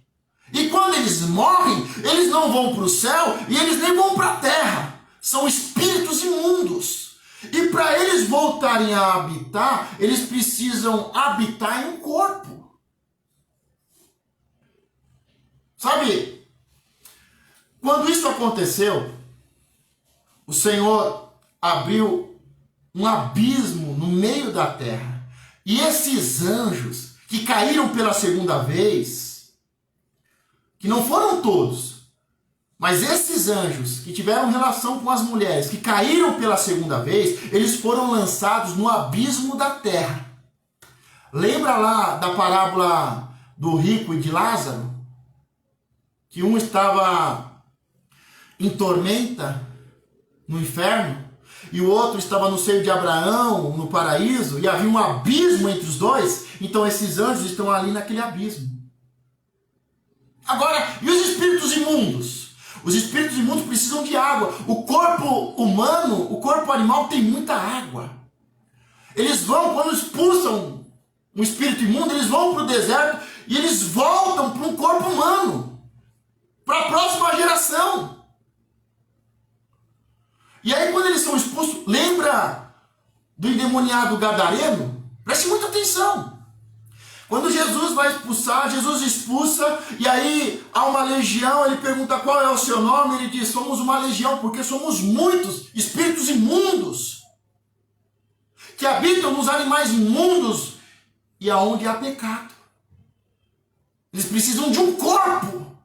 E quando eles morrem, eles não vão para o céu e eles nem vão para a terra. São espíritos imundos. E para eles voltarem a habitar, eles precisam habitar em um corpo. Sabe? Quando isso aconteceu, o Senhor abriu um abismo no meio da terra. E esses anjos que caíram pela segunda vez, que não foram todos, mas esses anjos que tiveram relação com as mulheres, que caíram pela segunda vez, eles foram lançados no abismo da terra. Lembra lá da parábola do rico e de Lázaro? Que um estava em tormenta no inferno, e o outro estava no seio de Abraão, no paraíso, e havia um abismo entre os dois. Então esses anjos estão ali naquele abismo. Agora, e os espíritos imundos? Os espíritos imundos precisam de água. O corpo humano, o corpo animal tem muita água. Eles vão, quando expulsam um espírito imundo, eles vão para o deserto e eles voltam para um corpo humano, para a próxima geração. E aí quando eles são expulsos, lembra do endemoniado gadareno? Preste muita atenção. Quando Jesus vai expulsar, Jesus expulsa, e aí há uma legião, ele pergunta qual é o seu nome, ele diz, somos uma legião, porque somos muitos espíritos imundos, que habitam nos animais imundos, e aonde há pecado. Eles precisam de um corpo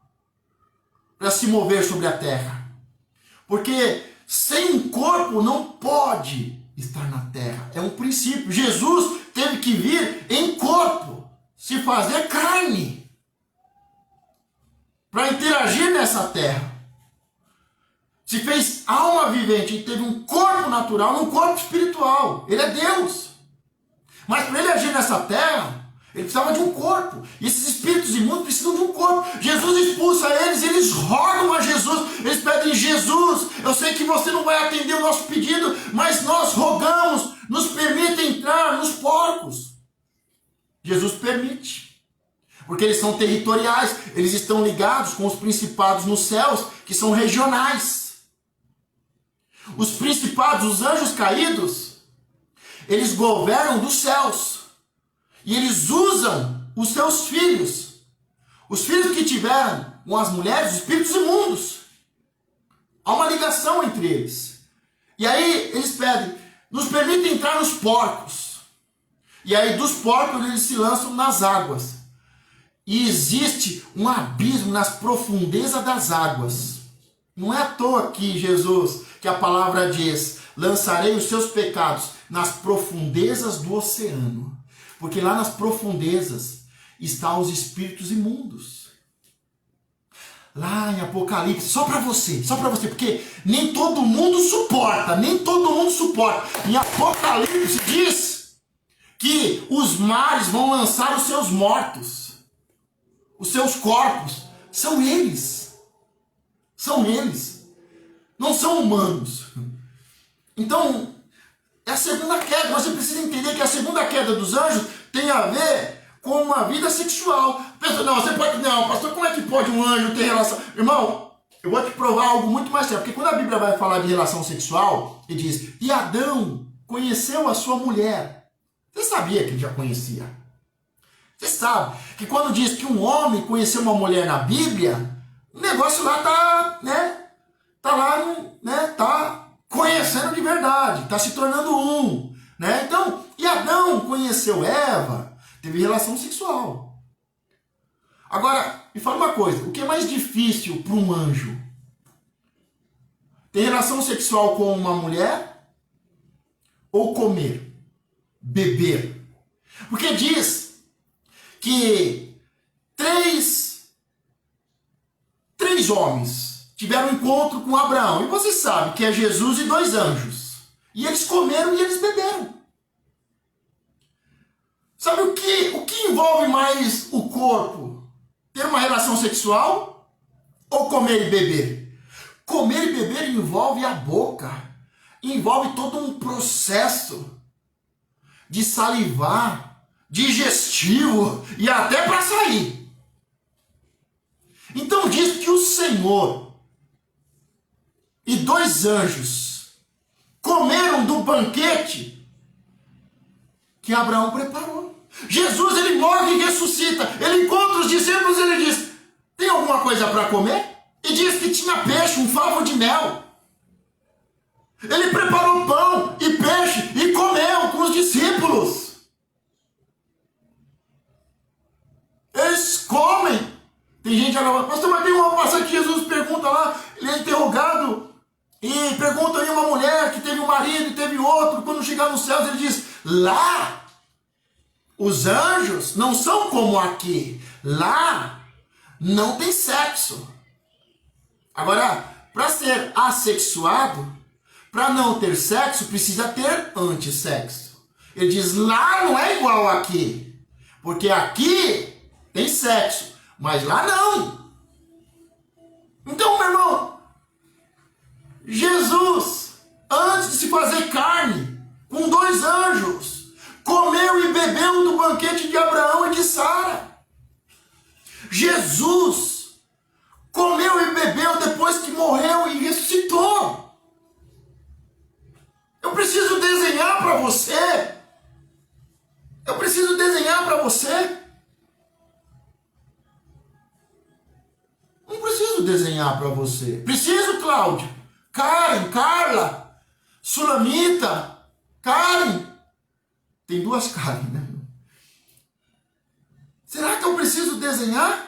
para se mover sobre a terra. Porque sem um corpo não pode estar na terra. É um princípio. Jesus teve que vir em corpo, se fazer carne, para interagir nessa terra. Se fez alma vivente e teve um corpo natural, um corpo espiritual. Ele é Deus. Mas para ele agir nessa terra, ele precisava de um corpo. E esses espíritos imundos precisam de um corpo. Jesus expulsa eles, eles rogam a Jesus. Eles pedem, Jesus, eu sei que você não vai atender o nosso pedido, mas nós rogamos, nos permita entrar nos porcos. Jesus permite. Porque eles são territoriais, eles estão ligados com os principados nos céus, que são regionais. Os principados, os anjos caídos, eles governam dos céus. E eles usam os seus filhos. Os filhos que tiveram com as mulheres, os espíritos imundos. Há uma ligação entre eles. E aí eles pedem, nos permite entrar nos porcos. E aí dos porcos eles se lançam nas águas. E existe um abismo nas profundezas das águas. Não é à toa que Jesus, que a palavra diz, lançarei os seus pecados nas profundezas do oceano. Porque lá nas profundezas estão os espíritos imundos. Lá em Apocalipse, só para você, porque nem todo mundo suporta, Em Apocalipse diz que os mares vão lançar os seus mortos, os seus corpos. São eles, não são humanos. Então, é a segunda queda. Você precisa entender que a segunda queda dos anjos tem a ver com uma vida sexual. Pensa, não, pastor, como é que pode um anjo ter relação? Irmão, Eu vou te provar algo muito mais sério, porque quando a Bíblia vai falar de relação sexual, ele diz, e Adão conheceu a sua mulher. Você sabia que ele já conhecia? Você sabe que quando diz que um homem conheceu uma mulher na Bíblia, o negócio lá tá, né? Tá lá, né? Tá conhecendo de verdade, tá se tornando um, né? Então, e Adão conheceu Eva, teve relação sexual. Agora, me fala uma coisa, o que é mais difícil para um anjo? Ter relação sexual com uma mulher ou comer, beber? Porque diz que três homens tiveram um encontro com Abraão. E você sabe que é Jesus e 2 anjos. E eles comeram e eles beberam. Sabe o que envolve mais o corpo? Ter uma relação sexual ou comer e beber? Comer e beber envolve a boca. Envolve todo um processo de salivar, digestivo e até para sair. Então diz que o Senhor e 2 anjos comeram do banquete que Abraão preparou. Jesus, ele morre e ressuscita. Ele encontra os discípulos e ele diz, tem alguma coisa para comer? E diz que tinha peixe, um favo de mel. Ele preparou pão e peixe e comeu com os discípulos. Eles comem. Tem gente agora, pastor, mas tem uma passagem que Jesus pergunta lá, ele é interrogado, e pergunta aí uma mulher que teve um marido e teve outro, quando chegar nos céus ele diz, lá, os anjos não são como aqui, lá não tem sexo. Agora, para ser assexuado, para não ter sexo, precisa ter antissexo. Ele diz, lá não é igual aqui, porque aqui tem sexo, mas lá não. Então, meu irmão, Jesus, antes de se fazer carne, com 2 anjos, comeu e bebeu do banquete de Abraão e de Sara. Jesus comeu e bebeu depois que morreu e ressuscitou. Eu preciso desenhar para você. Eu preciso desenhar para você. Não preciso desenhar para você. Preciso, Cláudio. Karen, Carla, Sulamita, Karen. Tem 2 Karen, né? Será que eu preciso desenhar?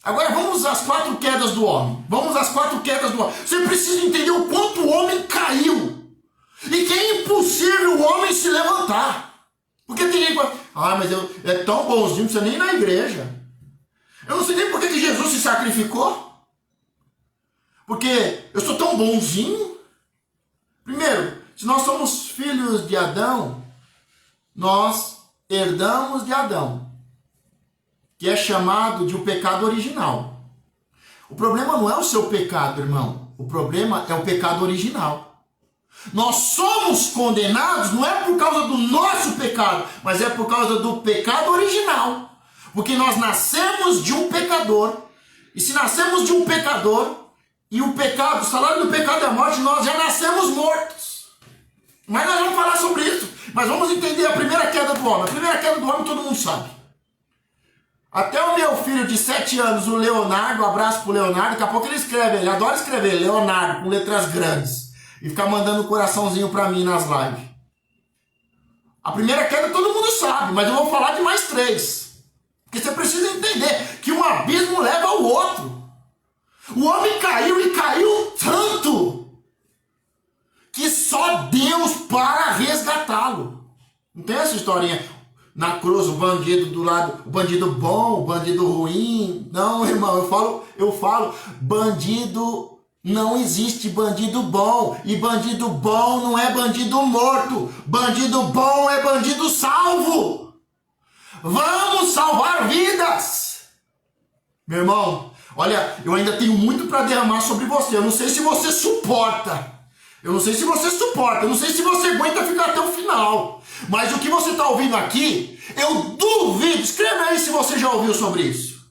Agora vamos às 4 quedas do homem. Vamos às 4 quedas do homem. Você precisa entender o quanto o homem caiu. E que é impossível o homem se levantar. Porque tem gente que fala, mas é tão bonzinho, não precisa nem ir na igreja. Eu não sei nem por que Jesus se sacrificou. Porque eu sou tão bonzinho. Primeiro, se nós somos filhos de Adão, nós herdamos de Adão, que é chamado de o pecado original. O problema não é o seu pecado, irmão. O problema é o pecado original. Nós somos condenados não é por causa do nosso pecado, mas é por causa do pecado original. Porque nós nascemos de um pecador. E se nascemos de um pecador, e o pecado, o salário do pecado é a morte, nós já nascemos mortos. Mas nós vamos falar sobre isso. Mas vamos entender a primeira queda do homem. A primeira queda do homem todo mundo sabe. Até o meu filho de 7 anos, o Leonardo, um abraço pro Leonardo, daqui a pouco ele escreve, ele adora escrever, Leonardo, com letras grandes. E ficar mandando um coraçãozinho pra mim nas lives. A primeira queda todo mundo sabe, mas eu vou falar de mais 3. Porque você precisa entender que um abismo leva ao outro. O homem caiu e caiu tanto que só Deus para resgatá-lo. Não tem essa historinha na cruz, o bandido do lado, o bandido bom, o bandido ruim. Não, irmão, eu falo, bandido, não existe bandido bom. E bandido bom não é bandido morto. Bandido bom é bandido salvo. Vamos salvar vidas. Meu irmão, olha, eu ainda tenho muito para derramar sobre você. Eu não sei se você suporta. Eu não sei se você aguenta ficar até o final. Mas o que você está ouvindo aqui, eu duvido. Escreve aí se você já ouviu sobre isso.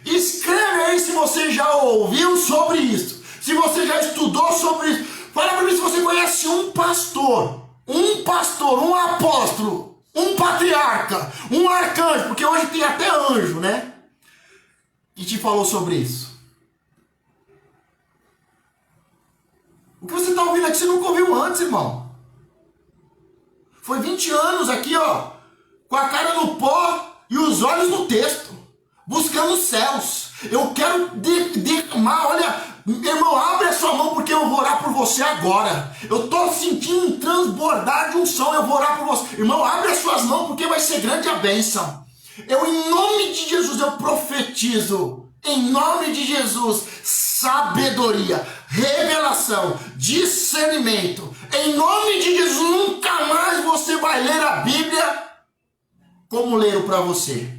Escreve aí se você já ouviu sobre isso, se você já estudou sobre isso. Fala para mim se você conhece um pastor, um apóstolo, um patriarca, um arcanjo, porque hoje tem até anjo, né? Que te falou sobre isso. O que você está ouvindo aqui você nunca ouviu antes, irmão. Foi 20 anos aqui, ó, com a cara no pó e os olhos no texto, buscando os céus. Eu quero derramar, olha, irmão, abre a sua mão porque eu vou orar por você agora. Eu estou sentindo um transbordar de unção, eu vou orar por você. Irmão, abre as suas mãos porque vai ser grande a bênção. Eu, em nome de Jesus, eu profetizo, em nome de Jesus, sabedoria, revelação, discernimento. Em nome de Jesus, nunca mais você vai ler a Bíblia como leram para você.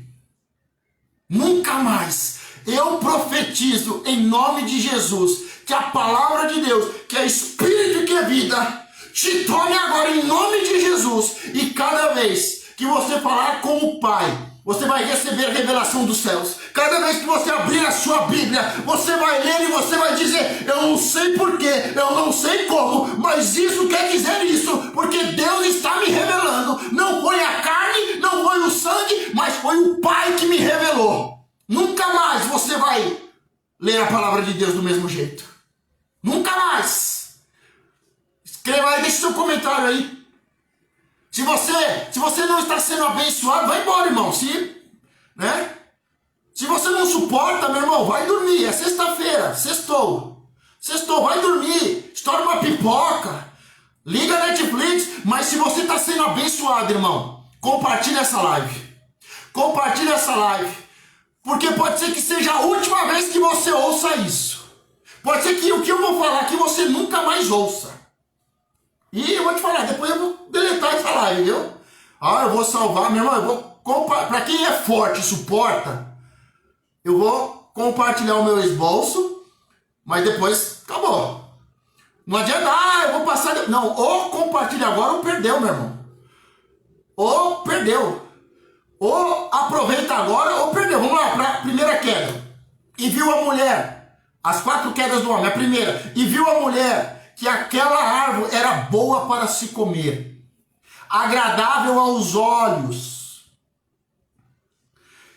Nunca mais. Eu profetizo em nome de Jesus que a palavra de Deus, que é Espírito e que é vida, te tome agora em nome de Jesus. E cada vez que você falar com o Pai, você vai receber a revelação dos céus. Cada vez que você abrir a sua Bíblia, você vai ler e você vai dizer: eu não sei porquê, eu não sei como, mas isso quer dizer isso, porque Deus está me revelando. Não foi a carne, não foi o sangue, mas foi o Pai que me revelou. Nunca mais você vai ler a palavra de Deus do mesmo jeito. Nunca mais. Escreva aí, deixe seu comentário aí. Se você não está sendo abençoado, vai embora, irmão. Se você não suporta, meu irmão, vai dormir. É sexta-feira, sextou, vai dormir. Estoura uma pipoca, liga a Netflix. Mas se você está sendo abençoado, irmão, compartilha essa live. Compartilha essa live. Porque pode ser que seja a última vez que você ouça isso. Pode ser que o que eu vou falar aqui você nunca mais ouça. E eu vou te falar, depois eu vou deletar essa live, viu? Eu vou salvar, meu irmão, eu vou compartilhar. Para quem é forte e suporta, eu vou compartilhar o meu esboço, mas depois acabou. Não adianta, eu vou passar. Não, ou compartilha agora ou perdeu, meu irmão. Ou perdeu. Ou aproveita agora ou perdeu. Vamos lá, para a primeira queda. E viu a mulher, as 4 quedas do homem, a primeira. E viu a mulher que aquela árvore era boa para se comer, agradável aos olhos,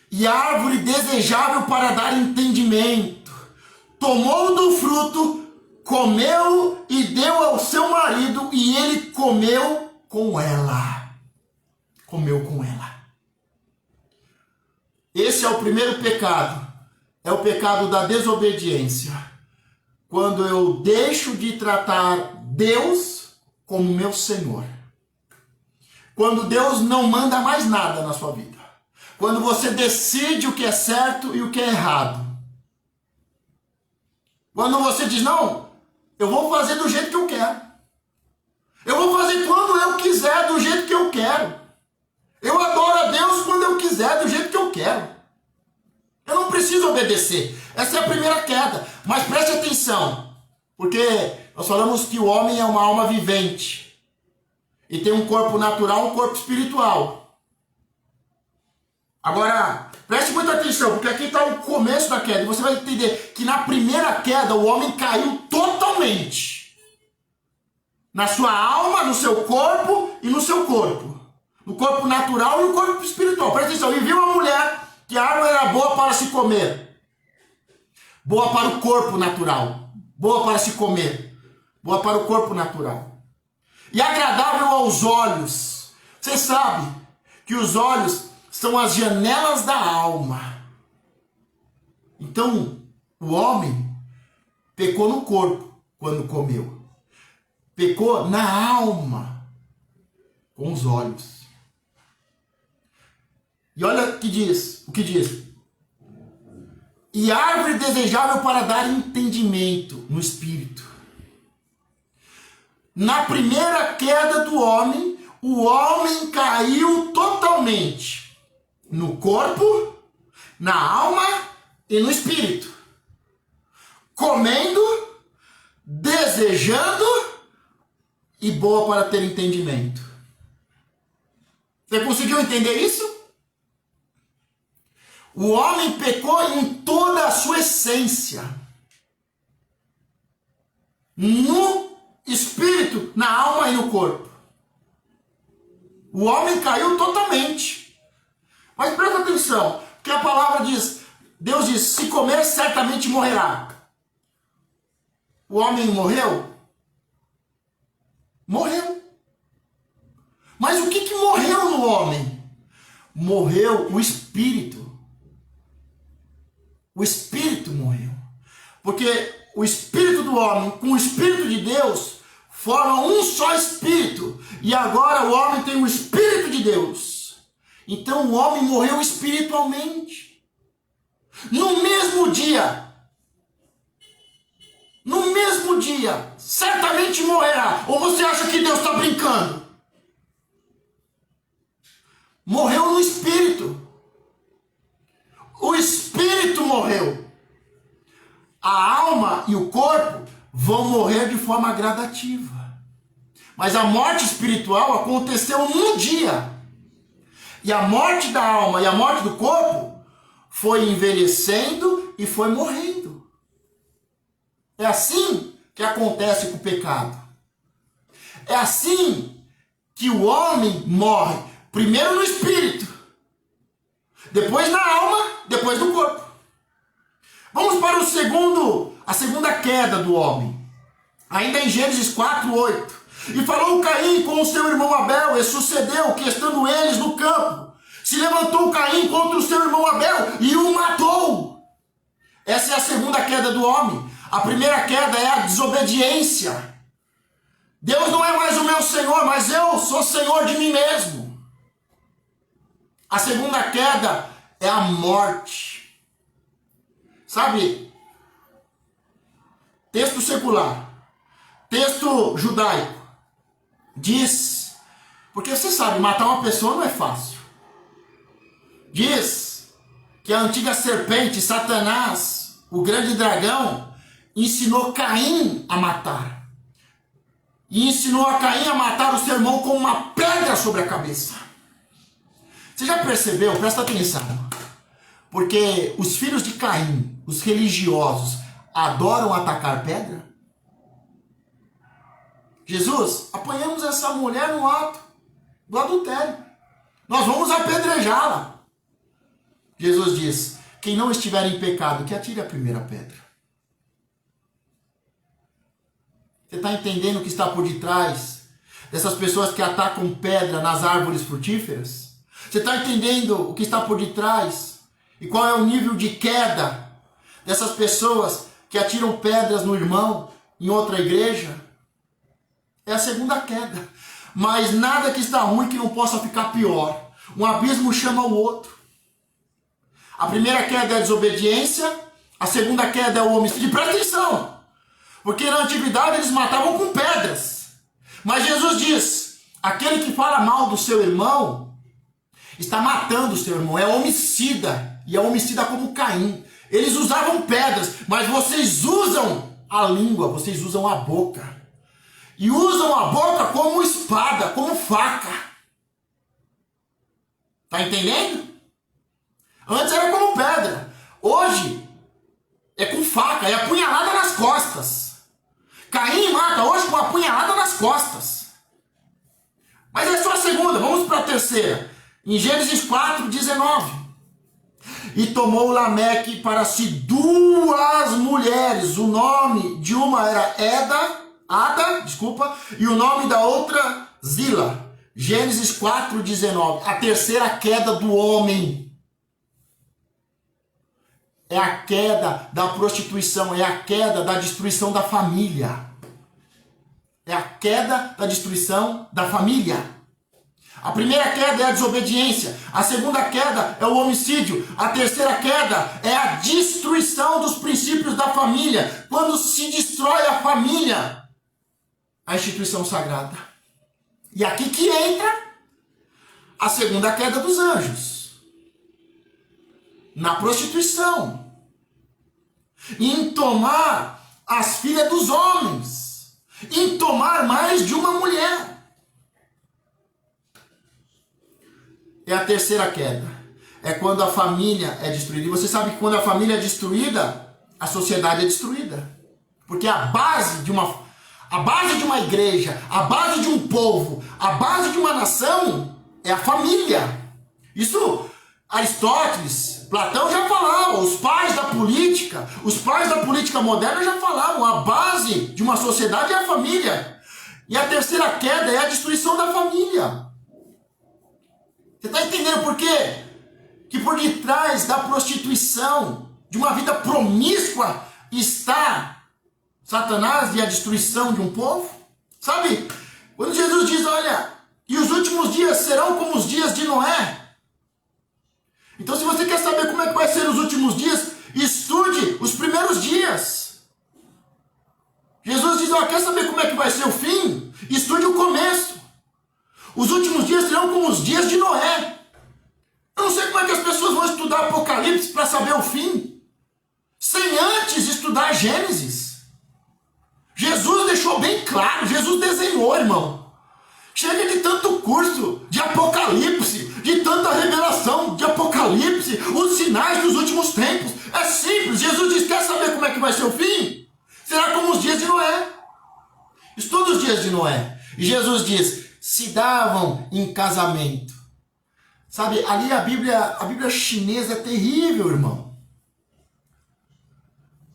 e árvore desejável para dar entendimento. Tomou do fruto, comeu e deu ao seu marido, e ele comeu com ela. Comeu com ela. Esse é o primeiro pecado. É o pecado da desobediência. Quando eu deixo de tratar Deus como meu Senhor. Quando Deus não manda mais nada na sua vida. Quando você decide o que é certo e o que é errado. Quando você diz: não, eu vou fazer do jeito que eu quero. Eu vou fazer quando eu quiser, do jeito que eu quero. Eu adoro a Deus quando eu quiser, do jeito que eu quero. Eu não preciso obedecer. Essa é a primeira queda. Mas preste atenção. Porque nós falamos que o homem é uma alma vivente. E tem um corpo natural e um corpo espiritual. Agora, preste muita atenção. Porque aqui está o começo da queda. E você vai entender que na primeira queda o homem caiu totalmente. Na sua alma, no seu corpo e no seu corpo. No corpo natural e no corpo espiritual. Presta atenção. E viu a mulher que a árvore era boa para se comer. Boa para o corpo natural. Boa para se comer. Boa para o corpo natural. E agradável aos olhos. Você sabe que os olhos são as janelas da alma. Então, o homem pecou no corpo quando comeu. Pecou na alma com os olhos. E olha o que diz. E árvore desejável para dar entendimento no espírito. Na primeira queda do homem, o homem caiu totalmente. No corpo, na alma e no espírito. Comendo, desejando e boa para ter entendimento. Você conseguiu entender isso? O homem pecou em toda a sua essência. No espírito, na alma e no corpo. O homem caiu totalmente. Mas presta atenção, porque a palavra diz, Deus diz, se comer certamente morrerá. O homem morreu? Morreu. Mas o que morreu no homem? Morreu o espírito. O espírito morreu. Porque o espírito do homem com o espírito de Deus formam um só espírito. E agora o homem tem o espírito de Deus. Então o homem morreu espiritualmente. No mesmo dia, certamente morrerá. Ou você acha que Deus está brincando? Morreu no espírito. O espírito morreu. A alma e o corpo vão morrer de forma gradativa. Mas a morte espiritual aconteceu num dia. E a morte da alma e a morte do corpo foi envelhecendo e foi morrendo. É assim que acontece com o pecado. É assim que o homem morre. Primeiro no espírito, depois na alma, depois no corpo. Vamos para a segunda queda do homem. Ainda em Gênesis 4:8. E falou Caim com o seu irmão Abel, e sucedeu que, estando eles no campo, se levantou Caim contra o seu irmão Abel e o matou. Essa é a segunda queda do homem. A primeira queda é a desobediência. Deus não é mais o meu Senhor, mas eu sou Senhor de mim mesmo. A segunda queda é a morte. Sabe, texto secular, texto judaico, diz, porque você sabe, matar uma pessoa não é fácil. Diz que a antiga serpente, Satanás, o grande dragão, ensinou Caim a matar. E ensinou a Caim a matar o seu irmão com uma pedra sobre a cabeça. Você já percebeu? Presta atenção. Porque os filhos de Caim, os religiosos, adoram atacar pedra. Jesus, apanhamos essa mulher no ato do adultério. Nós vamos apedrejá-la. Jesus diz, quem não estiver em pecado, que atire a primeira pedra. Você está entendendo o que está por detrás dessas pessoas que atacam pedra nas árvores frutíferas? Você está entendendo o que está por detrás? E qual é o nível de queda dessas pessoas que atiram pedras no irmão em outra igreja? É a segunda queda. Mas nada que está ruim que não possa ficar pior. Um abismo chama o outro. A primeira queda é a desobediência. A segunda queda é o homicídio. Presta atenção. Porque na antiguidade eles matavam com pedras. Mas Jesus diz, aquele que fala mal do seu irmão está matando o seu irmão, é homicida, e é homicida como Caim. Eles usavam pedras, mas vocês usam a língua, vocês usam a boca. E usam a boca como espada, como faca. Tá entendendo? Antes era como pedra, hoje é com faca, é apunhalada nas costas. Caim mata hoje com a apunhalada nas costas. Mas é só a segunda, vamos para a terceira. Em Gênesis 4:19. E tomou Lameque para si 2 mulheres. O nome de uma era Ada, e o nome da outra Zila. Gênesis 4:19. A terceira queda do homem. É a queda da prostituição, é a queda da destruição da família. É a queda da destruição da família. A primeira queda é a desobediência, a segunda queda é o homicídio, a terceira queda é a destruição dos princípios da família. Quando se destrói a família, a instituição sagrada. E aqui que entra a segunda queda dos anjos. Na prostituição. Em tomar as filhas dos homens. Em tomar mais de uma mulher. É a terceira queda. é quando a família é destruída. E você sabe que quando a família é destruída, a sociedade é destruída. Porque a base de uma igreja, a base de um povo, a base de uma nação é a família. Isso Aristóteles, Platão já falavam, os pais da política moderna já falavam, a base de uma sociedade é a família. E a terceira queda é a destruição da família. Você está entendendo por quê? Que por detrás da prostituição, de uma vida promíscua, está Satanás e a destruição de um povo? Sabe? Quando Jesus diz, olha, e os últimos dias serão como os dias de Noé. Então, se você quer saber como é que vai ser os últimos dias, estude os primeiros dias. Jesus diz, quer saber como é que vai ser o fim? Estude o começo. Os últimos dias serão como os dias de Noé. Eu não sei como é que as pessoas vão estudar Apocalipse para saber o fim, sem antes estudar Gênesis. Jesus deixou bem claro, Jesus desenhou, irmão. Chega de tanto curso de Apocalipse, de tanta revelação de Apocalipse, os sinais dos últimos tempos. É simples, Jesus diz, quer saber como é que vai ser o fim? Será como os dias de Noé. Estuda os dias de Noé. E Jesus diz, se davam em casamento. Sabe, ali a Bíblia chinesa é terrível, irmão.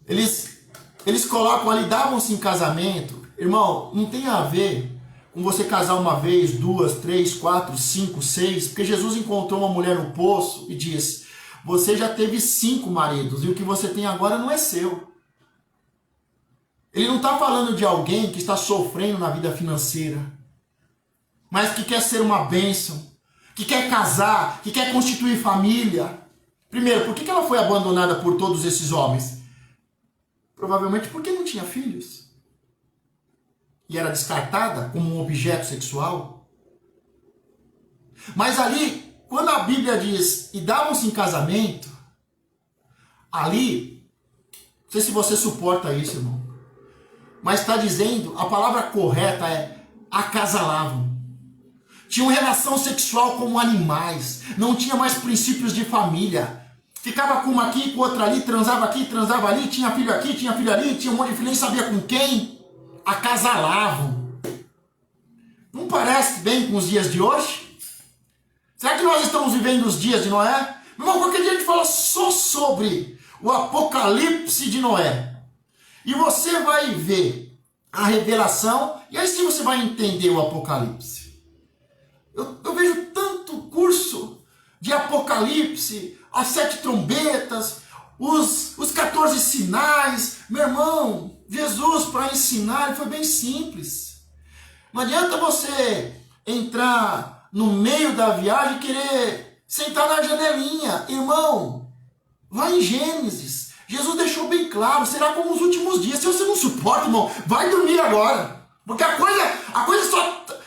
Eles colocam ali, davam-se em casamento. Irmão, não tem a ver com você casar uma vez, 2, 3, 4, 5, 6, porque Jesus encontrou uma mulher no poço e diz, você já teve 5 maridos e o que você tem agora não é seu. Ele não está falando de alguém que está sofrendo na vida financeira, mas que quer ser uma bênção, que quer casar, que quer constituir família. Primeiro, por que ela foi abandonada por todos esses homens? Provavelmente porque não tinha filhos. E era descartada como um objeto sexual. Mas ali, quando a Bíblia diz, e davam-se em casamento, ali, não sei se você suporta isso, irmão, mas está dizendo, a palavra correta é acasalavam. Tinham relação sexual como animais, não tinha mais princípios de família. Ficava com uma aqui, com outra ali, transava aqui, transava ali, tinha filho aqui, tinha filho ali, tinha um monte de filho, nem sabia com quem. Acasalavam. Não parece bem com os dias de hoje? Será que nós estamos vivendo os dias de Noé? Meu irmão, qualquer dia a gente fala só sobre o Apocalipse de Noé. E você vai ver a revelação, e aí sim você vai entender o Apocalipse. Eu vejo tanto curso de Apocalipse, as 7 trombetas, os 14 sinais. Meu irmão, Jesus para ensinar ele foi bem simples. Não adianta você entrar no meio da viagem e querer sentar na janelinha. Irmão, vai em Gênesis. Jesus deixou bem claro, será como os últimos dias. Se você não suporta, irmão, vai dormir agora. Porque a coisa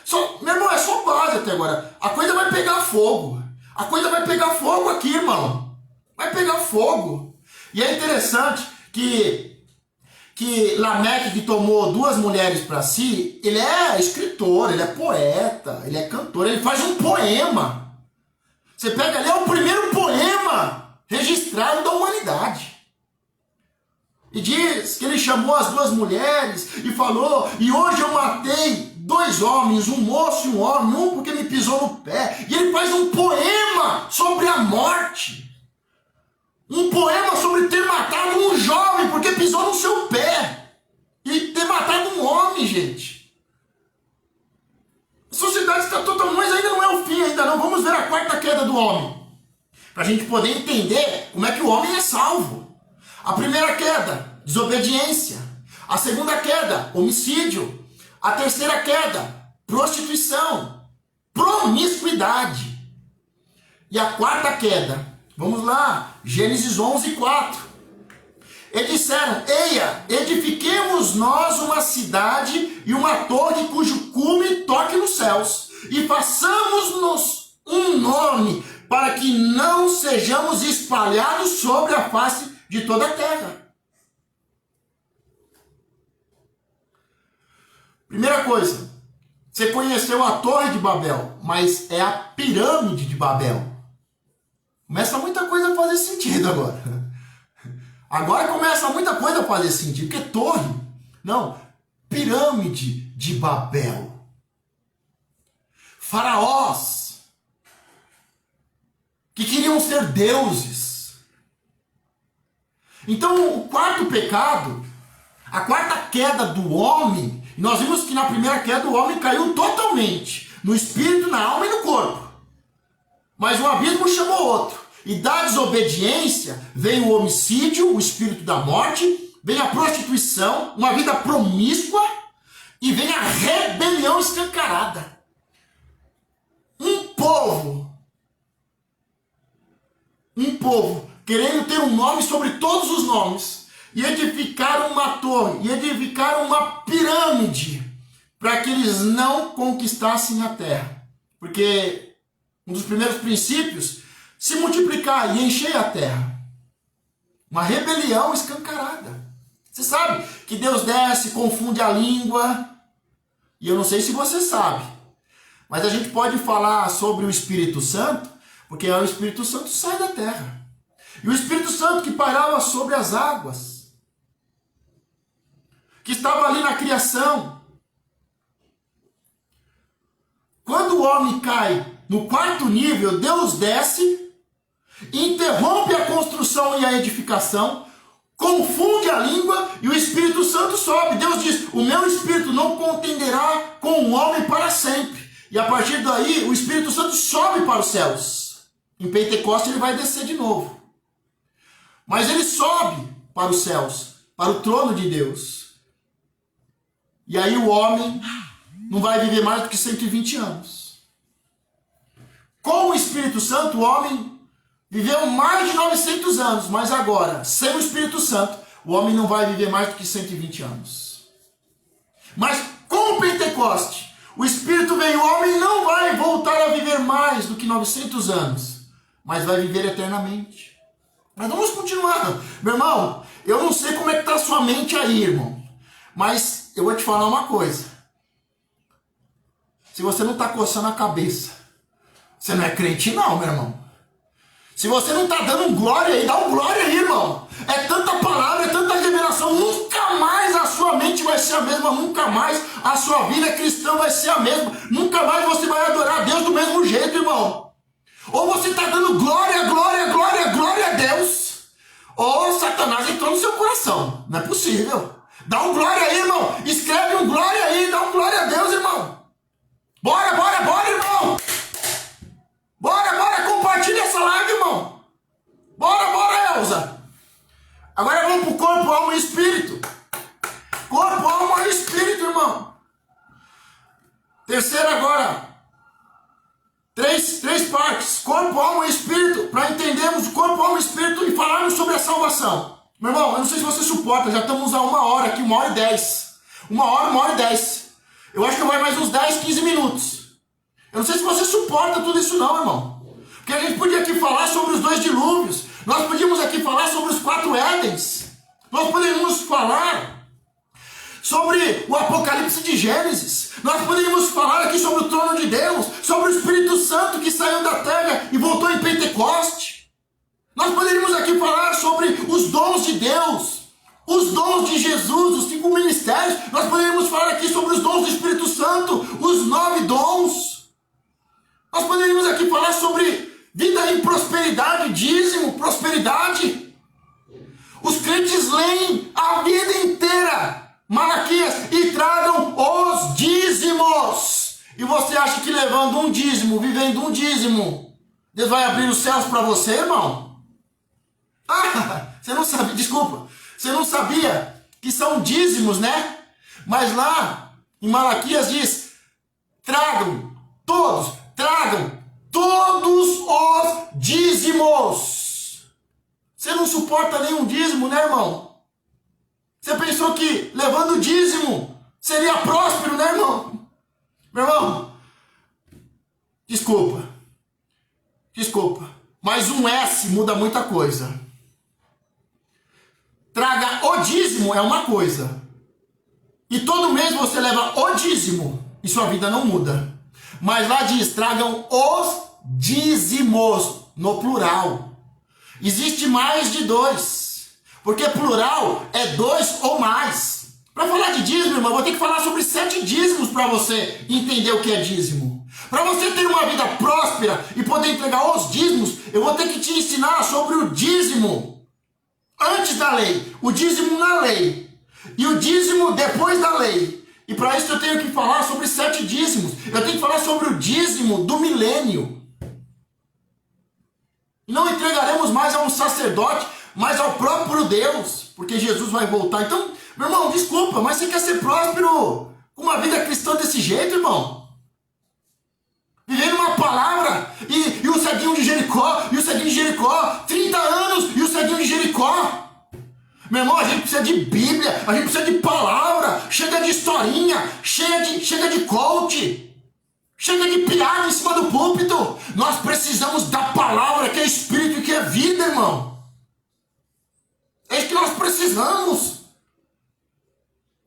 só, meu irmão, é só base até agora. A coisa vai pegar fogo. A coisa vai pegar fogo aqui, irmão. Vai pegar fogo. E é interessante que Lameque, que tomou 2 mulheres para si, ele é escritor, ele é poeta, ele é cantor, ele faz um poema. Você pega ali, é o primeiro poema registrado da humanidade. E diz que ele chamou as 2 mulheres e falou, e hoje eu matei 2 homens, um moço e um homem, um porque me pisou no pé. E ele faz um poema sobre a morte. Um poema sobre ter matado um jovem porque pisou no seu pé. E ter matado um homem, gente. A sociedade está totalmente, mas ainda não é o fim, ainda não. Vamos ver a 4ª queda do homem. Para a gente poder entender como é que o homem é salvo. A primeira queda, desobediência. A segunda queda, homicídio. A terceira queda, prostituição, promiscuidade. E a 4ª queda, vamos lá, Gênesis 11:4. E disseram, eia, edifiquemos nós uma cidade e uma torre cujo cume toque nos céus, e façamos-nos um nome, para que não sejamos espalhados sobre a face de toda a terra. Primeira coisa, você conheceu a Torre de Babel, mas é a pirâmide de Babel. Começa muita coisa a fazer sentido agora. Agora começa muita coisa a fazer sentido. Porque torre, não, pirâmide de Babel. Faraós que queriam ser deuses. Então o quarto pecado, a quarta queda do homem, nós vimos que na primeira queda o homem caiu totalmente, no espírito, na alma e no corpo. Mas um abismo chamou outro. E da desobediência vem o homicídio, o espírito da morte, vem a prostituição, uma vida promíscua e vem a rebelião escancarada. Um povo querendo ter um nome sobre todos os nomes e edificaram uma torre, e edificaram uma pirâmide para que eles não conquistassem a terra. Porque um dos primeiros princípios, se multiplicar e encher a terra. Uma rebelião escancarada. Você sabe que Deus desce, confunde a língua. E eu não sei se você sabe, mas a gente pode falar sobre o Espírito Santo, porque o Espírito Santo sai da terra. E o Espírito Santo que pairava sobre as águas, que estava ali na criação. Quando o homem cai no quarto nível, Deus desce, interrompe a construção e a edificação, confunde a língua e o Espírito Santo sobe. Deus diz, o meu Espírito não contenderá com o homem para sempre. E a partir daí, o Espírito Santo sobe para os céus. Em Pentecostes ele vai descer de novo. Mas ele sobe para os céus, para o trono de Deus. E aí o homem não vai viver mais do que 120 anos. Com o Espírito Santo, o homem viveu mais de 900 anos, mas agora, sem o Espírito Santo, o homem não vai viver mais do que 120 anos. Mas com o Pentecoste, o Espírito veio, o homem não vai voltar a viver mais do que 900 anos, mas vai viver eternamente. Mas vamos continuar. Meu irmão, eu não sei como é que está a sua mente aí, irmão, mas eu vou te falar uma coisa. Se você não está coçando a cabeça, você não é crente não, meu irmão. Se você não está dando glória aí, dá um glória aí, irmão. É tanta palavra, é tanta revelação. Nunca mais a sua mente vai ser a mesma. Nunca mais a sua vida cristã vai ser a mesma. Nunca mais você vai adorar a Deus do mesmo jeito, irmão. Ou você está dando glória, glória, glória, glória a Deus, ou Satanás entrou no seu coração. Não é possível. Dá um glória aí, irmão. Escreve um glória aí, dá um glória a Deus, irmão. Bora, bora, bora, irmão. Bora, bora, compartilha essa live, irmão. Bora, bora, Elza. Agora vamos para o corpo, alma e espírito. Corpo, alma e espírito, irmão. Terceiro agora. Três partes. Corpo, alma e espírito. Para entendermos o corpo, alma e espírito e falarmos sobre a salvação. Meu irmão, eu não sei se você suporta. Já estamos a 1 hora aqui, 1h10. 1h10. Eu acho que vai mais uns 10, 15 minutos. Eu não sei se você suporta tudo isso não, irmão. Porque a gente podia aqui falar sobre os 2 dilúvios. Nós podíamos aqui falar sobre os 4 Édens. Nós poderíamos falar sobre o Apocalipse de Gênesis. Nós poderíamos falar aqui sobre o trono de Deus, sobre o Espírito Santo que saiu da terra e voltou em Pentecoste. Nós poderíamos aqui falar sobre os dons de Deus, os dons de Jesus, os 5 ministérios. Nós poderíamos falar aqui sobre os dons do Espírito Santo, os 9 dons. Nós poderíamos aqui falar sobre vida em prosperidade, dízimo, prosperidade. Os crentes leem a vida inteira Malaquias e tragam os dízimos. E você acha que levando um dízimo, vivendo um dízimo, Deus vai abrir os céus para você, irmão? Ah, você não sabia, desculpa. Você não sabia que são dízimos, né? Mas lá em Malaquias diz, tragam todos os dízimos. Você não suporta nenhum dízimo, né, irmão? Você pensou que levando dízimo seria próspero, né, irmão? Meu irmão, desculpa, mas um S muda muita coisa. Traga o dízimo é uma coisa. E todo mês você leva o dízimo e sua vida não muda. Mas lá diz, tragam os dízimos. no plural. Existe mais de 2, porque plural é 2 ou mais. Para falar de dízimo, irmão, eu vou ter que falar sobre 7 dízimos para você entender o que é dízimo. Para você ter uma vida próspera e poder entregar os dízimos, eu vou ter que te ensinar sobre o dízimo antes da lei, o dízimo na lei e o dízimo depois da lei. E para isso eu tenho que falar sobre 7 dízimos. Eu tenho que falar sobre o dízimo do milênio. E não entregaremos mais a um sacerdote, mas ao próprio Deus, porque Jesus vai voltar. Então, meu irmão, desculpa, mas você quer ser próspero com uma vida cristã desse jeito, irmão? Vivendo uma palavra, e o ceguinho de Jericó, 30 anos, e o ceguinho de Jericó. Meu irmão, a gente precisa de Bíblia, a gente precisa de palavra, chega de historinha, chega de coach. Chega de piada em cima do púlpito. Nós precisamos da palavra que é espírito e que é vida, irmão. É isso que nós precisamos.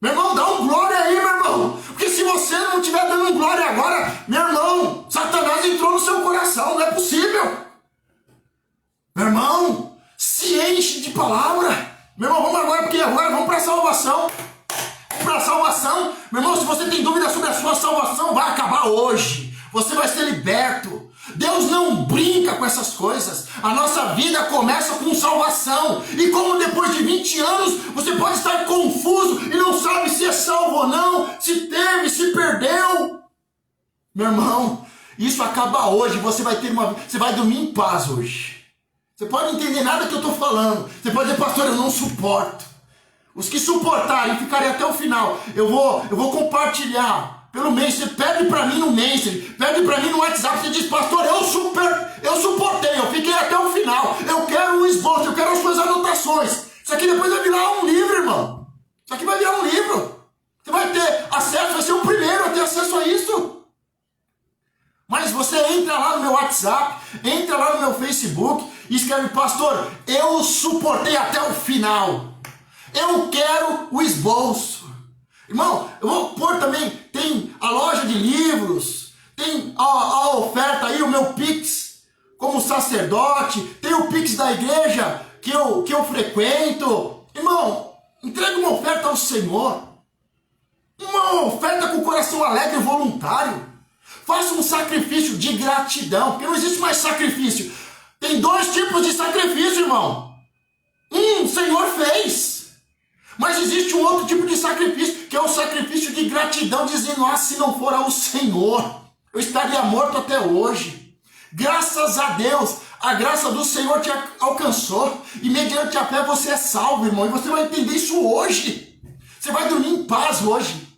Meu irmão, dá um glória aí, meu irmão. Porque se você não estiver dando glória agora, meu irmão, Satanás entrou no seu coração, não é possível. Meu irmão, se enche de palavra. Meu irmão, vamos agora, porque agora vamos para a salvação. Para a salvação, meu irmão, se você tem dúvida sobre a sua salvação, vai acabar hoje. Você vai ser liberto. Deus não brinca com essas coisas. A nossa vida começa com salvação. E como depois de 20 anos você pode estar confuso e não sabe se é salvo ou não, se teve, se perdeu. Meu irmão, isso acaba hoje. Você vai dormir em paz hoje. Você pode não entender nada que eu estou falando. Você pode dizer, pastor, eu não suporto. Os que suportarem e ficarem até o final, eu vou compartilhar pelo Messenger. Pede para mim no Messenger, pede para mim no WhatsApp. Você diz, pastor, eu suportei, eu fiquei até o final. Eu quero o esboço, eu quero as suas anotações. Isso aqui depois vai virar um livro, irmão. Isso aqui vai virar um livro. Você vai ter acesso, vai ser o primeiro a ter acesso a isso. Mas você entra lá no meu WhatsApp, entra lá no meu Facebook e escreve, pastor, eu suportei até o final. Eu quero o esboço. Irmão, eu vou pôr também, tem a loja de livros, tem a oferta aí, o meu Pix como sacerdote, tem o Pix da igreja que eu frequento. Irmão, entregue uma oferta ao Senhor. Uma oferta com o coração alegre e voluntário. Faça um sacrifício de gratidão, porque não existe mais sacrifício. Tem 2 tipos de sacrifício, irmão. O Senhor fez. Mas existe um outro tipo de sacrifício, que é o sacrifício de gratidão, dizendo, se não for ao Senhor, eu estaria morto até hoje. Graças a Deus, a graça do Senhor te alcançou, e mediante a fé você é salvo, irmão, e você vai entender isso hoje. Você vai dormir em paz hoje.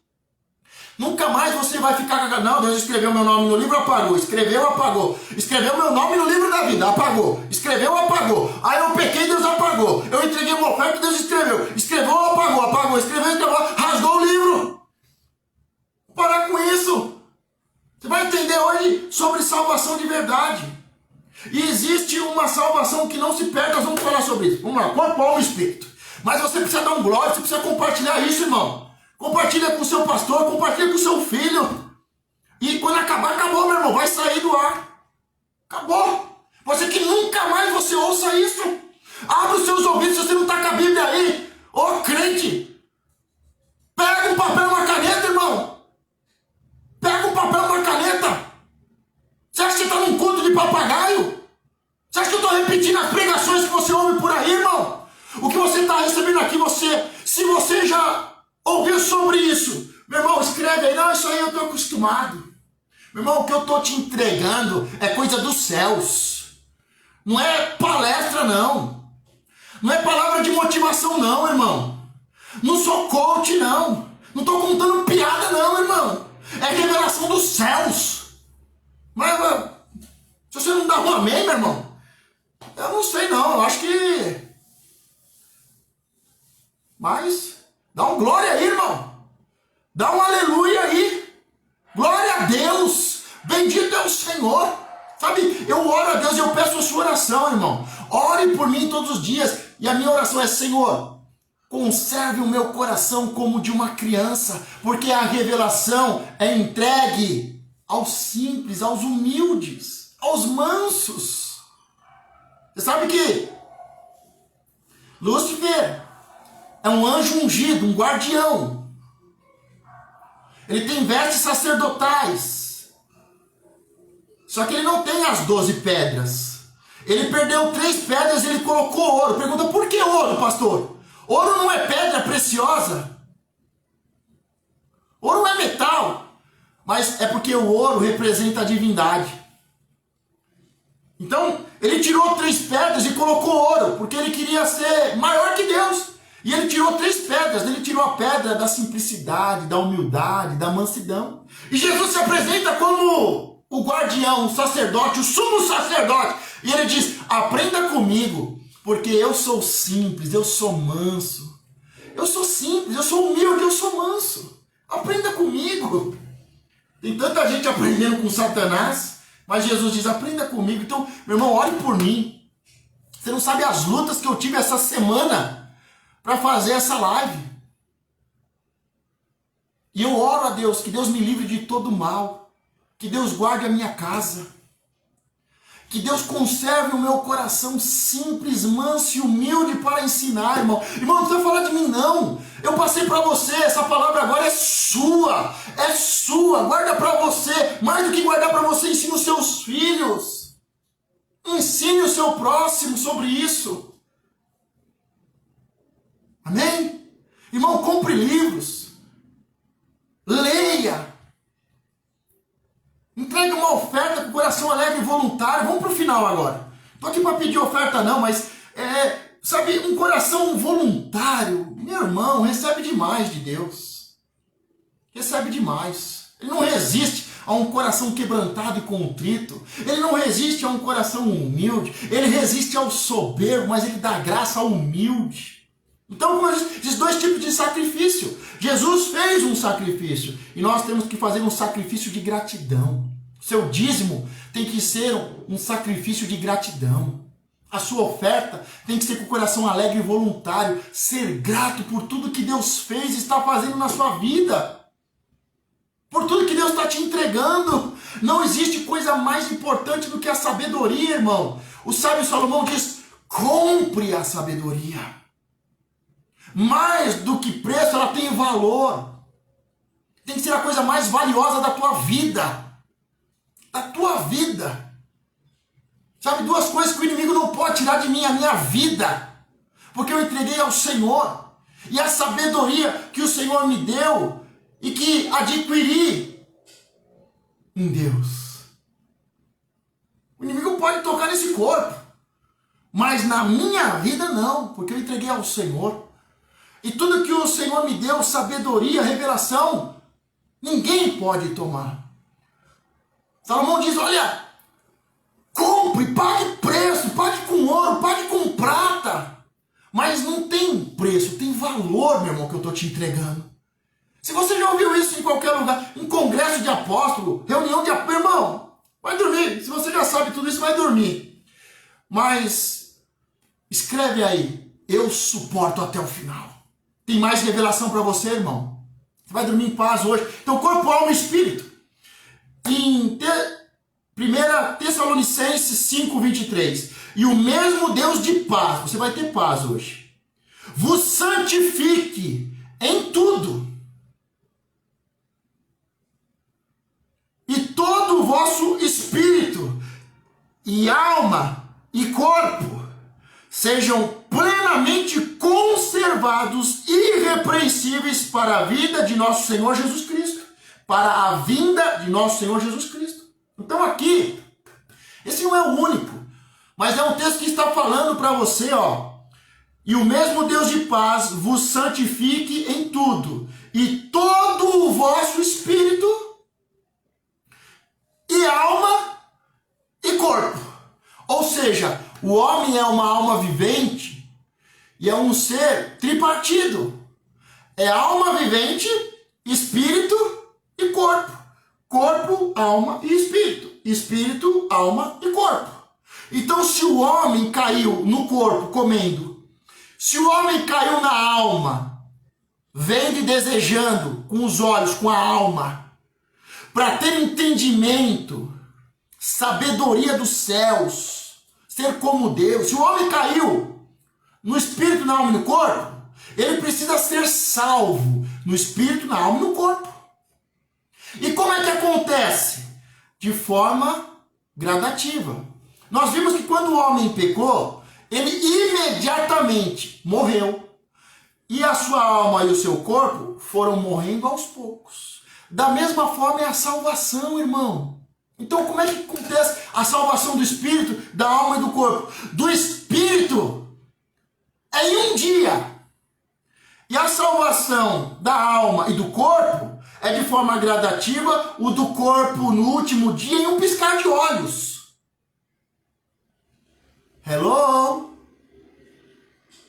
Nunca mais você vai ficar, não, Deus escreveu meu nome no livro, apagou, escreveu, apagou, escreveu meu nome no livro da vida, apagou, escreveu, apagou, aí eu pequei, Deus apagou, eu entreguei uma oferta, Deus escreveu, apagou, escreveu, rasgou o livro. Parar com isso. Você vai entender hoje sobre salvação de verdade. E existe uma salvação que não se perde, nós vamos falar sobre isso. Vamos lá, corpo, alma e espírito. Mas você precisa dar um glória, você precisa compartilhar isso, irmão. Compartilha com o seu pastor, compartilha com o seu filho. E quando acabar, acabou, meu irmão. Vai sair do ar. Acabou. Você que nunca mais você ouça isso. Abre os seus ouvidos se você não está com a Bíblia aí. Ô crente. Pega um papel e uma caneta, irmão. Pega um papel e uma caneta. Você acha que você está num culto de papagaio? Você acha que eu estou repetindo as pregações que você ouve por aí, irmão? O que você está recebendo aqui, se você já ouviu sobre isso, meu irmão, escreve aí, não, isso aí eu estou acostumado. Meu irmão, o que eu estou te entregando é coisa dos céus. Não é palestra, não. Não é palavra de motivação, não, irmão. Não sou coach, não. Não estou contando piada, não, irmão. É revelação dos céus. Mas, se você não dá um amém, meu irmão, eu não sei, não. Eu acho que... Mas... Dá um glória aí, irmão. Dá um aleluia aí. Glória a Deus. Bendito é o Senhor. Sabe, eu oro a Deus e eu peço a sua oração, irmão. Ore por mim todos os dias. E a minha oração é, Senhor, conserve o meu coração como de uma criança. Porque a revelação é entregue aos simples, aos humildes, aos mansos. Você sabe que Lúcifer é um anjo ungido, um guardião. Ele tem vestes sacerdotais. Só que ele não tem as 12 pedras. Ele perdeu 3 pedras e ele colocou ouro. Pergunta, por que ouro, pastor? Ouro não é pedra preciosa. Ouro é metal. Mas é porque o ouro representa a divindade. Então, ele tirou 3 pedras e colocou ouro, porque ele queria ser maior que Deus. E ele tirou 3 pedras. Ele tirou a pedra da simplicidade, da humildade, da mansidão. E Jesus se apresenta como o guardião, o sacerdote, o sumo sacerdote. E ele diz, aprenda comigo, porque eu sou simples, eu sou manso. Eu sou simples, eu sou humilde, eu sou manso. Aprenda comigo. Tem tanta gente aprendendo com Satanás, mas Jesus diz, aprenda comigo. Então, meu irmão, ore por mim. Você não sabe as lutas que eu tive essa semana para fazer essa live. E eu oro a Deus, que Deus me livre de todo mal. Que Deus guarde a minha casa. Que Deus conserve o meu coração simples, manso e humilde para ensinar, irmão. Irmão, não precisa falar de mim, não. Eu passei para você, essa palavra agora é sua. É sua, guarda para você. Mais do que guardar para você, ensine os seus filhos. Ensine o seu próximo sobre isso. Amém? Irmão, compre livros. Leia. Entregue uma oferta com o coração alegre e voluntário. Vamos para o final agora. Estou aqui para pedir oferta não, mas sabe, um coração voluntário, meu irmão, recebe demais de Deus. Recebe demais. Ele não resiste a um coração quebrantado e contrito. Ele não resiste a um coração humilde. Ele resiste ao soberbo, mas ele dá graça ao humilde. Então, como eu disse, esses 2 tipos de sacrifício. Jesus fez um sacrifício e nós temos que fazer um sacrifício de gratidão. Seu dízimo tem que ser um sacrifício de gratidão. A sua oferta tem que ser com o coração alegre e voluntário. Ser grato por tudo que Deus fez e está fazendo na sua vida. Por tudo que Deus está te entregando. Não existe coisa mais importante do que a sabedoria, irmão. O sábio Salomão diz, compre a sabedoria. Mais do que preço, ela tem valor. Tem que ser a coisa mais valiosa da tua vida. Da tua vida. Sabe, 2 coisas que o inimigo não pode tirar de mim, a minha vida. Porque eu entreguei ao Senhor. E a sabedoria que o Senhor me deu e que adquiri em Deus. O inimigo pode tocar nesse corpo. Mas na minha vida não, porque eu entreguei ao Senhor. E tudo que o Senhor me deu, sabedoria, revelação, ninguém pode tomar. Salomão diz, olha, compre, pague preço, pague com ouro, pague com prata. Mas não tem preço, tem valor, meu irmão, que eu estou te entregando. Se você já ouviu isso em qualquer lugar, em congresso de apóstolo, reunião de apóstolo, irmão, vai dormir. Se você já sabe tudo isso, vai dormir. Mas escreve aí, eu suporto até o final. Tem mais revelação para você, irmão. Você vai dormir em paz hoje. Então, corpo, alma e espírito. Em 1 Tessalonicenses 5:23. E o mesmo Deus de paz, você vai ter paz hoje, vos santifique em tudo. E todo o vosso espírito e alma e corpo sejam plenamente conservados e irrepreensíveis para a vida de nosso Senhor Jesus Cristo. Para a vinda de nosso Senhor Jesus Cristo. Então aqui, esse não é o único, mas é um texto que está falando para você, ó. E o mesmo Deus de paz vos santifique em tudo, e todo o vosso espírito e alma e corpo. Ou seja, o homem é uma alma vivente e é um ser tripartido. É alma vivente, espírito e corpo. Corpo, alma e espírito. Espírito, alma e corpo. Então, se o homem caiu no corpo comendo, se o homem caiu na alma, vendo e desejando com os olhos, com a alma, para ter entendimento, sabedoria dos céus, ser como Deus, se o homem caiu no espírito, na alma e no corpo, ele precisa ser salvo no espírito, na alma e no corpo. E como é que acontece? De forma gradativa. Nós vimos que quando o homem pecou, ele imediatamente morreu. E a sua alma e o seu corpo foram morrendo aos poucos. Da mesma forma é a salvação, irmão. Então como é que acontece a salvação do espírito, da alma e do corpo? Do espírito é em um dia. E a salvação da alma e do corpo é de forma gradativa, o do corpo no último dia em um piscar de olhos. Hello?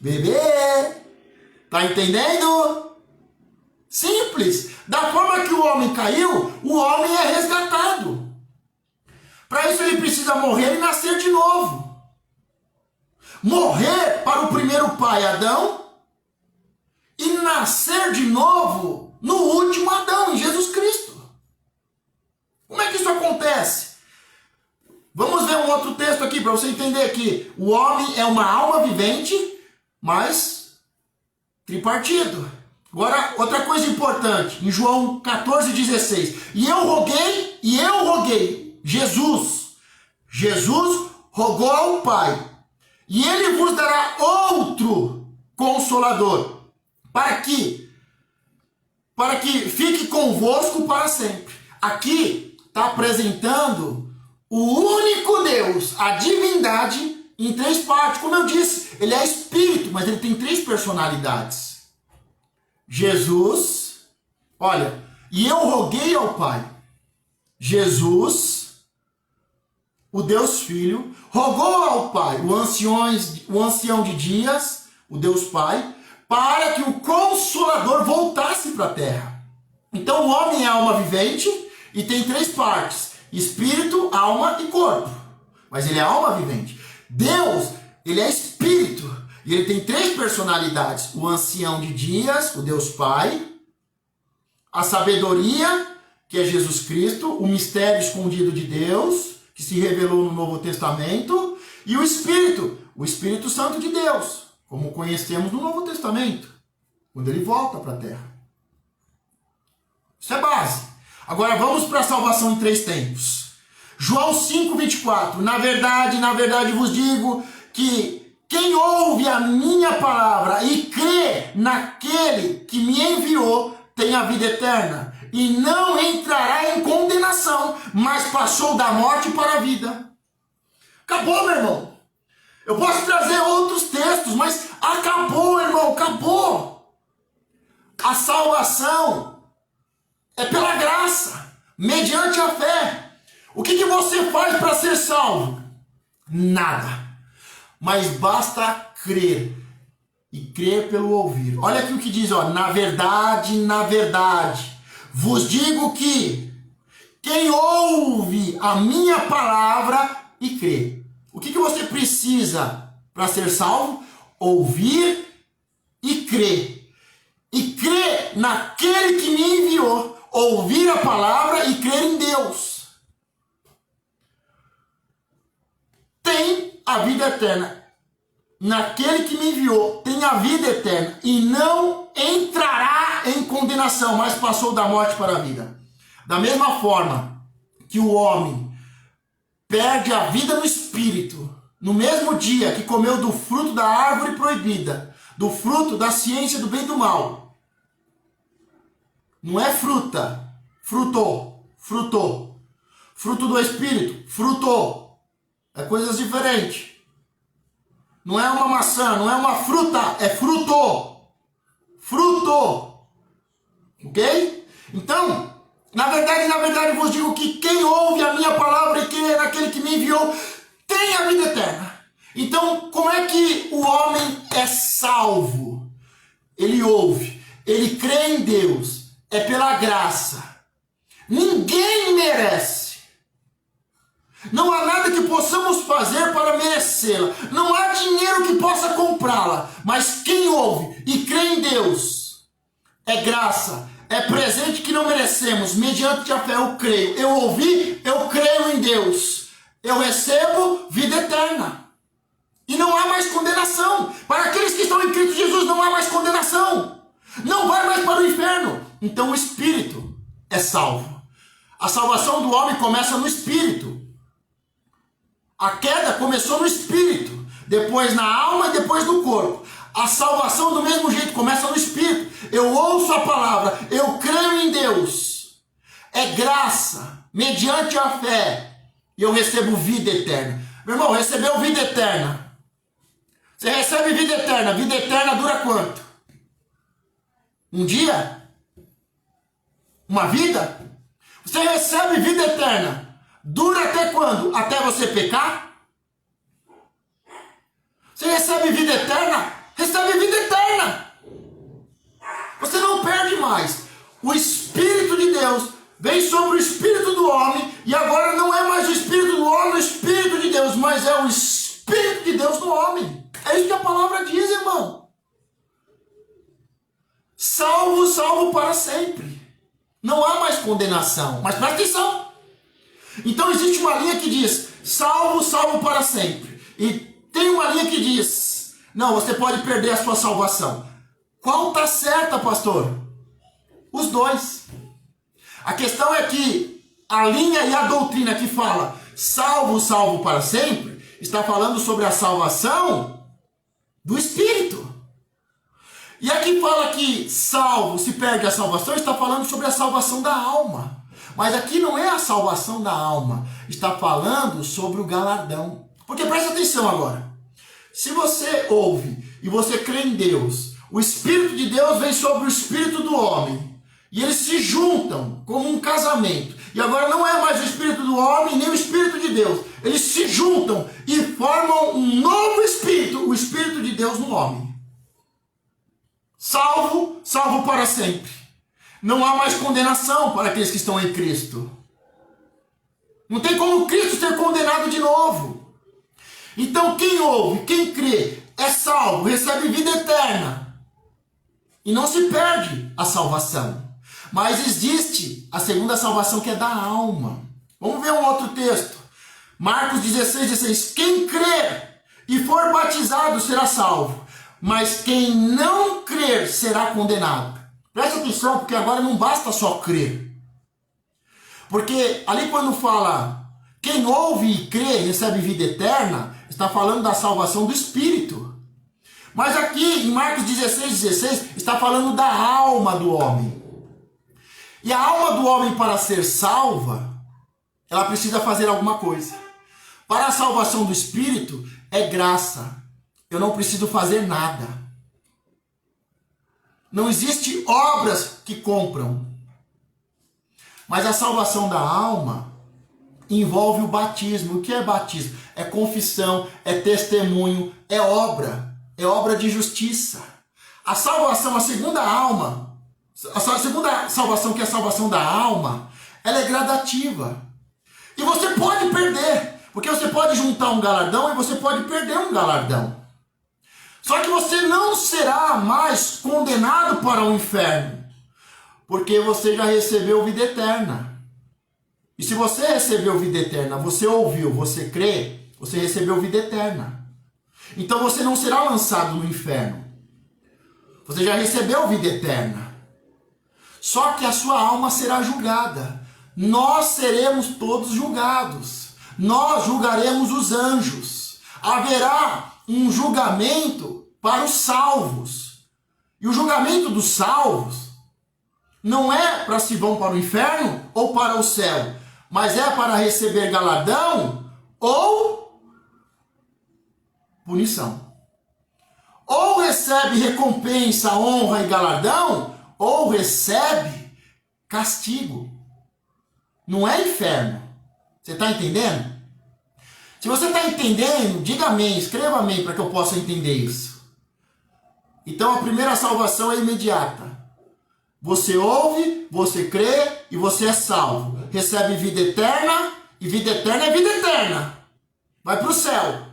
Bebê? Tá entendendo? Simples. Da forma que o homem caiu, o homem é resgatado. Para isso ele precisa morrer e nascer de novo. Morrer para o primeiro pai, Adão, e nascer de novo no último Adão, em Jesus Cristo. Como é que isso acontece? Vamos ver um outro texto aqui para você entender que o homem é uma alma vivente, mas tripartido. Agora, outra coisa importante, em João 14,16. E eu roguei, Jesus rogou ao Pai, e ele vos dará outro Consolador, para que fique convosco para sempre. Aqui está apresentando o único Deus, a divindade, em três partes. Como eu disse, ele é espírito, mas ele tem três personalidades. Jesus, olha, e eu roguei ao Pai. Jesus, o Deus Filho, rogou ao Pai, o ancião de dias, o Deus Pai, para que o Consolador voltasse para a terra. Então o homem é alma vivente e tem três partes: espírito, alma e corpo. Mas ele é alma vivente. Deus, ele é espírito e ele tem três personalidades: o ancião de dias, o Deus Pai, a sabedoria, que é Jesus Cristo, o mistério escondido de Deus, que se revelou no Novo Testamento, e o Espírito Santo de Deus, como conhecemos no Novo Testamento, quando ele volta para a terra. Isso é base. Agora vamos para a salvação em três tempos. João 5,24. Na verdade vos digo que quem ouve a minha palavra e crê naquele que me enviou tem a vida eterna e não entrará em condenação, mas passou da morte para a vida. Acabou, meu irmão. Eu posso trazer outros textos, mas acabou, irmão, acabou. A salvação é pela graça, mediante a fé. O que você faz para ser salvo? Nada. Mas basta crer. E crer pelo ouvir. Olha aqui o que diz, ó. Na verdade, vos digo que quem ouve a minha palavra e crê. O que você precisa para ser salvo? Ouvir e crer. E crer naquele que me enviou. Ouvir a palavra e crer em Deus. Tem a vida eterna. Naquele que me enviou tem a vida eterna e não entrará em condenação, mas passou da morte para a vida. Da mesma forma que o homem perde a vida no espírito, no mesmo dia que comeu do fruto da árvore proibida, do fruto da ciência do bem e do mal. Não é fruta, frutou. Fruto do espírito, frutou. É coisas diferentes. Não é uma maçã, não é uma fruta, é fruto. Ok? Então, na verdade vos digo que quem ouve a minha palavra e crê naquele que me enviou, tem a vida eterna. Então, como é que o homem é salvo? Ele ouve, ele crê em Deus, é pela graça. Ninguém merece. Não há nada que possamos fazer para merecê-la. Não há dinheiro que possa comprá-la. Mas quem ouve e crê em Deus, é graça, é presente que não merecemos. Mediante a fé eu creio. Eu ouvi, eu creio em Deus. Eu recebo vida eterna. E não há mais condenação. Para aqueles que estão em Cristo Jesus não há mais condenação. Não vai mais para o inferno. Então o espírito é salvo. A salvação do homem começa no espírito. A queda começou no espírito, depois na alma e depois no corpo. A salvação do mesmo jeito começa no espírito. Eu ouço a palavra, eu creio em Deus. É graça, mediante a fé, e eu recebo vida eterna. Meu irmão, recebeu vida eterna. Você recebe vida eterna. Vida eterna dura quanto? Um dia? Uma vida? Você recebe vida eterna. Dura até quando? Até você pecar? Você recebe vida eterna? Recebe vida eterna. Você não perde mais. O Espírito de Deus vem sobre o Espírito do homem, e agora não é mais o Espírito do homem, o Espírito de Deus, mas é o Espírito de Deus no homem. É isso que a palavra diz, irmão. Salvo, salvo para sempre. Não há mais condenação. Mas presta atenção. Então existe uma linha que diz salvo, salvo para sempre. E tem uma linha que diz não, você pode perder a sua salvação. Qual está certa, pastor? Os dois. A questão é que a linha e a doutrina que fala salvo, salvo para sempre, está falando sobre a salvação do Espírito. E a que fala que salvo se perde a salvação, está falando sobre a salvação da alma. Mas aqui não é a salvação da alma, está falando sobre o galardão. Porque presta atenção agora. Se você ouve e você crê em Deus, o Espírito de Deus vem sobre o Espírito do homem. E eles se juntam como um casamento. E agora não é mais o Espírito do homem nem o Espírito de Deus. Eles se juntam e formam um novo Espírito, o Espírito de Deus no homem. Salvo, salvo para sempre. Não há mais condenação para aqueles que estão em Cristo. Não tem como Cristo ser condenado de novo. Então quem ouve, quem crê, é salvo, recebe vida eterna. E não se perde a salvação. Mas existe a segunda salvação, que é da alma. Vamos ver um outro texto. Marcos 16:16. Quem crer e for batizado será salvo, mas quem não crer será condenado. Presta atenção, porque agora não basta só crer. Porque ali quando fala quem ouve e crê recebe vida eterna, está falando da salvação do Espírito. Mas aqui em Marcos 16:16 está falando da alma do homem. E a alma do homem, para ser salva, ela precisa fazer alguma coisa. Para a salvação do Espírito é graça. Eu não preciso fazer nada. Não existe obras que compram. Mas a salvação da alma envolve o batismo. O que é batismo? É confissão, é testemunho, é obra de justiça. A salvação, a segunda salvação, que é a salvação da alma, ela é gradativa. E você pode perder, porque você pode juntar um galardão e você pode perder um galardão. Só que você não será mais condenado para o inferno, porque você já recebeu vida eterna. E se você recebeu vida eterna, você ouviu, você crê, você recebeu vida eterna. Então você não será lançado no inferno. Você já recebeu vida eterna. Só que a sua alma será julgada. Nós seremos todos julgados. Nós julgaremos os anjos. Haverá um julgamento para os salvos. E o julgamento dos salvos não é para se vão para o inferno ou para o céu, mas é para receber galardão ou punição. Ou recebe recompensa, honra e galardão, ou recebe castigo. Não é inferno. Você está entendendo? Se você está entendendo, diga amém, escreva amém para que eu possa entender isso. Então a primeira salvação é imediata. Você ouve, você crê e você é salvo. Recebe vida eterna, e vida eterna é vida eterna. Vai para o céu.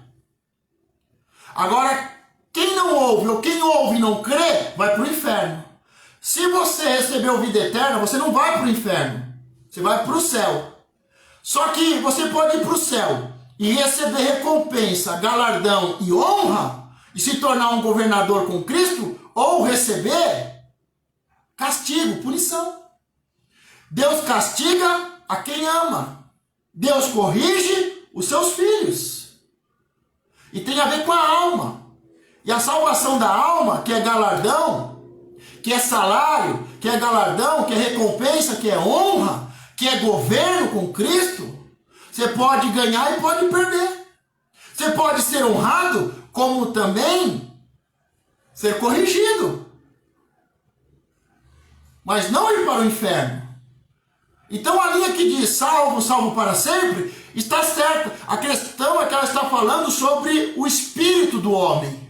Agora, quem não ouve ou quem ouve e não crê, vai para o inferno. Se você recebeu vida eterna, você não vai para o inferno. Você vai para o céu. Só que você pode ir para o céu e receber recompensa, galardão e honra, e se tornar um governador com Cristo, ou receber castigo, punição. Deus castiga a quem ama. Deus corrige os seus filhos. E tem a ver com a alma. E a salvação da alma, que é galardão, que é salário, que é galardão, que é recompensa, que é honra, que é governo com Cristo, você pode ganhar e pode perder. Você pode ser honrado, como também ser corrigido. Mas não ir para o inferno. Então a linha que diz salvo, salvo para sempre, está certa. A questão é que ela está falando sobre o espírito do homem.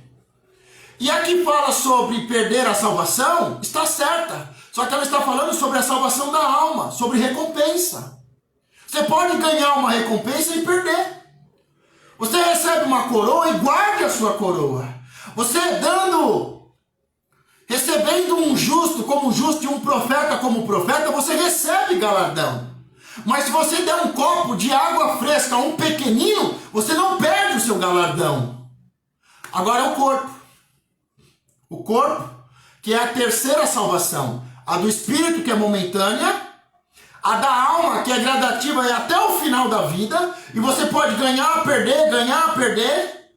E a que fala sobre perder a salvação, está certa. Só que ela está falando sobre a salvação da alma, sobre recompensa. Você pode ganhar uma recompensa e perder. Você recebe uma coroa e guarde a sua coroa. Você recebendo um justo como justo e um profeta como profeta, você recebe galardão. Mas se você der um copo de água fresca a um pequenino, você não perde o seu galardão. Agora é o corpo. O corpo, que é a terceira salvação. A do espírito, que é momentânea. A da alma, que é gradativa e até o final da vida. E você pode ganhar, perder.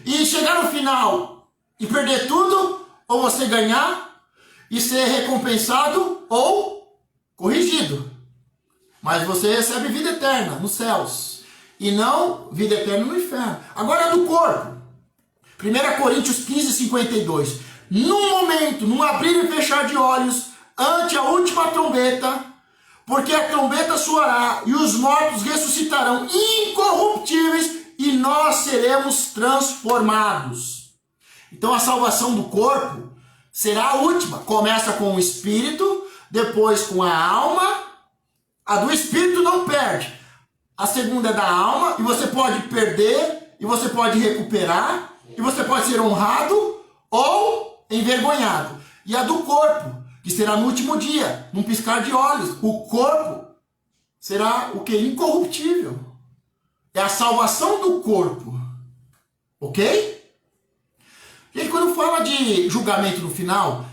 E chegar no final e perder tudo. Ou você ganhar e ser recompensado ou corrigido. Mas você recebe vida eterna nos céus. E não vida eterna no inferno. Agora do corpo. 1 Coríntios 15, 52. Num momento, num abrir e fechar de olhos, ante a última trombeta, porque a trombeta soará e os mortos ressuscitarão incorruptíveis e nós seremos transformados. Então a salvação do corpo será a última. Começa com o espírito, depois com a alma. A do espírito não perde. A segunda é da alma, e você pode perder, e você pode recuperar, e você pode ser honrado ou envergonhado. E a do corpo, que será no último dia, num piscar de olhos. O corpo será o que? Incorruptível. É a salvação do corpo. Ok? Gente, quando fala de julgamento no final,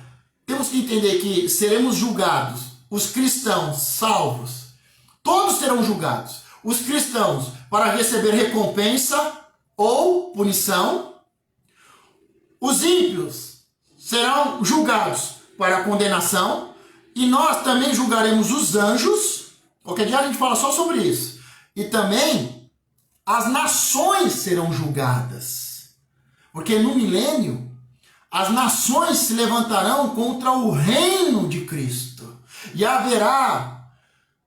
temos que entender que seremos julgados. Os cristãos salvos, todos serão julgados. Os cristãos para receber recompensa ou punição. Os ímpios serão julgados para condenação. E nós também julgaremos os anjos. Qualquer dia a gente fala só sobre isso. E também as nações serão julgadas. Porque no milênio, as nações se levantarão contra o reino de Cristo. E haverá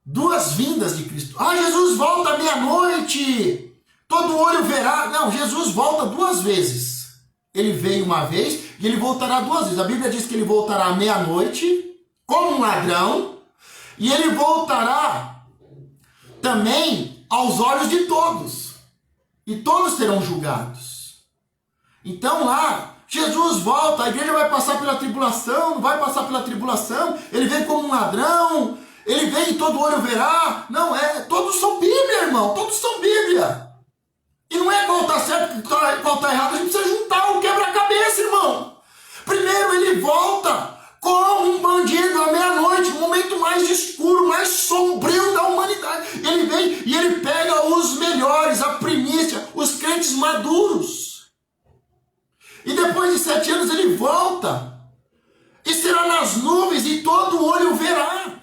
duas vindas de Cristo. Ah, Jesus volta à meia-noite, todo olho verá. Não, Jesus volta duas vezes. Ele veio uma vez e ele voltará duas vezes. A Bíblia diz que ele voltará à meia-noite, como um ladrão. E ele voltará também aos olhos de todos. E todos serão julgados. Então lá, Jesus volta, a igreja vai passar pela tribulação, não vai passar pela tribulação, ele vem como um ladrão, ele vem e todo olho verá. Não é, todos são Bíblia, irmão, todos são Bíblia. E não é qual está certo e qual está errado, a gente precisa juntar o quebra-cabeça, irmão. Primeiro ele volta como um bandido à meia-noite, no momento mais escuro, mais sombrio da humanidade. Ele vem e ele pega os melhores, a primícia, os crentes maduros. E depois de 7 anos ele volta. E será nas nuvens e todo olho verá.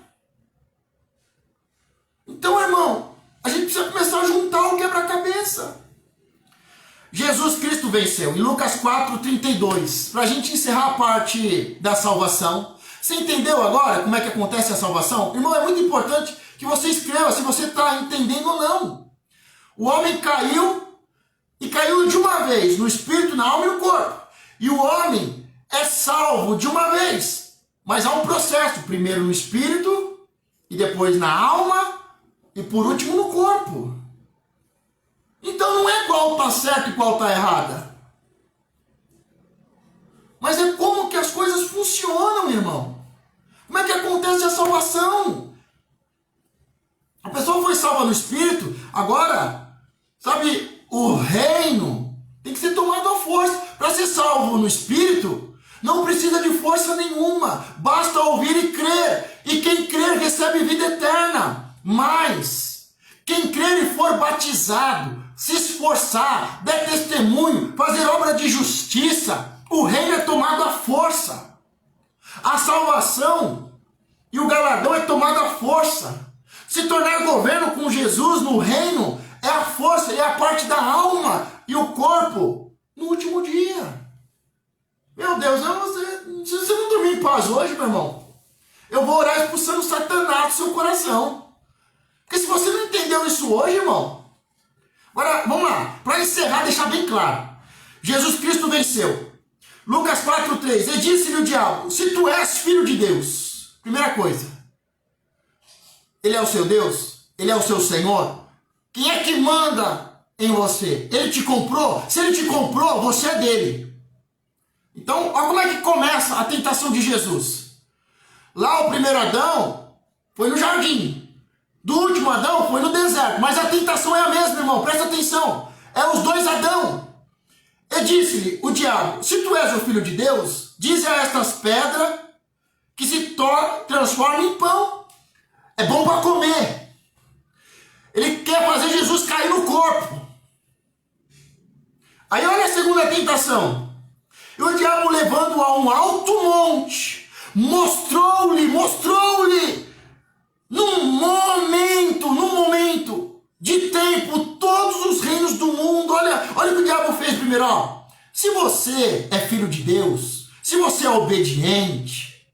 Então, irmão, a gente precisa começar a juntar o quebra-cabeça. Jesus Cristo venceu. Em Lucas 4:32. Para a gente encerrar a parte da salvação. Você entendeu agora como é que acontece a salvação? Irmão, é muito importante que você escreva se você está entendendo ou não. O homem caiu. E caiu de uma vez no espírito, na alma e no corpo. E o homem é salvo de uma vez. Mas há um processo. Primeiro no espírito, e depois na alma, e por último no corpo. Então não é qual está certo e qual está errada. Mas é como que as coisas funcionam, irmão. Como é que acontece a salvação? A pessoa foi salva no espírito, agora, sabe... o reino tem que ser tomado à força. Para ser salvo no Espírito, não precisa de força nenhuma. Basta ouvir e crer. E quem crer recebe vida eterna. Mas quem crer e for batizado, se esforçar, der testemunho, fazer obra de justiça, o reino é tomado à força. A salvação e o galardão é tomado à força. Se tornar governo com Jesus no reino é a força, é a parte da alma e o corpo no último dia. Meu Deus, se você não dormir em paz hoje, meu irmão, eu vou orar expulsando Satanás do seu coração. Porque se você não entendeu isso hoje, irmão, agora vamos lá, para encerrar, deixar bem claro. Jesus Cristo venceu. Lucas 4,3, e disse-lhe o diabo, se tu és filho de Deus, primeira coisa, ele é o seu Deus? Ele é o seu Senhor? Quem é que manda em você? Ele te comprou? Se ele te comprou, você é dele. Então, olha como é que começa a tentação de Jesus. Lá o primeiro Adão foi no jardim. Do último Adão foi no deserto. Mas a tentação é a mesma, irmão. Presta atenção. É os dois Adão. E disse-lhe o diabo, se tu és o filho de Deus, dize a estas pedras que se transformem em pão. É bom para comer. Ele quer fazer Jesus cair no corpo. Aí olha a segunda tentação. E o diabo levando a um alto monte, mostrou-lhe, num momento de tempo, todos os reinos do mundo. Olha o que o diabo fez primeiro. Ó. Se você é filho de Deus, se você é obediente,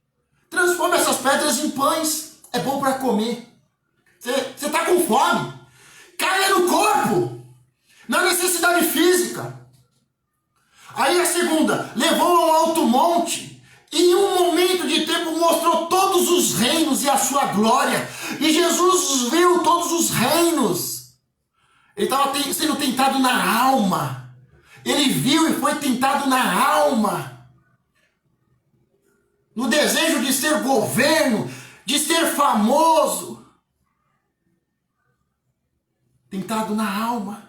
transforma essas pedras em pães. É bom para comer. Você está com fome. Caia no corpo. Na necessidade física. Aí a segunda, levou a um alto monte. E em um momento de tempo mostrou todos os reinos e a sua glória. E Jesus viu todos os reinos. Ele estava sendo tentado na alma. Ele viu e foi tentado na alma. No desejo de ser governo, de ser famoso, tentado na alma.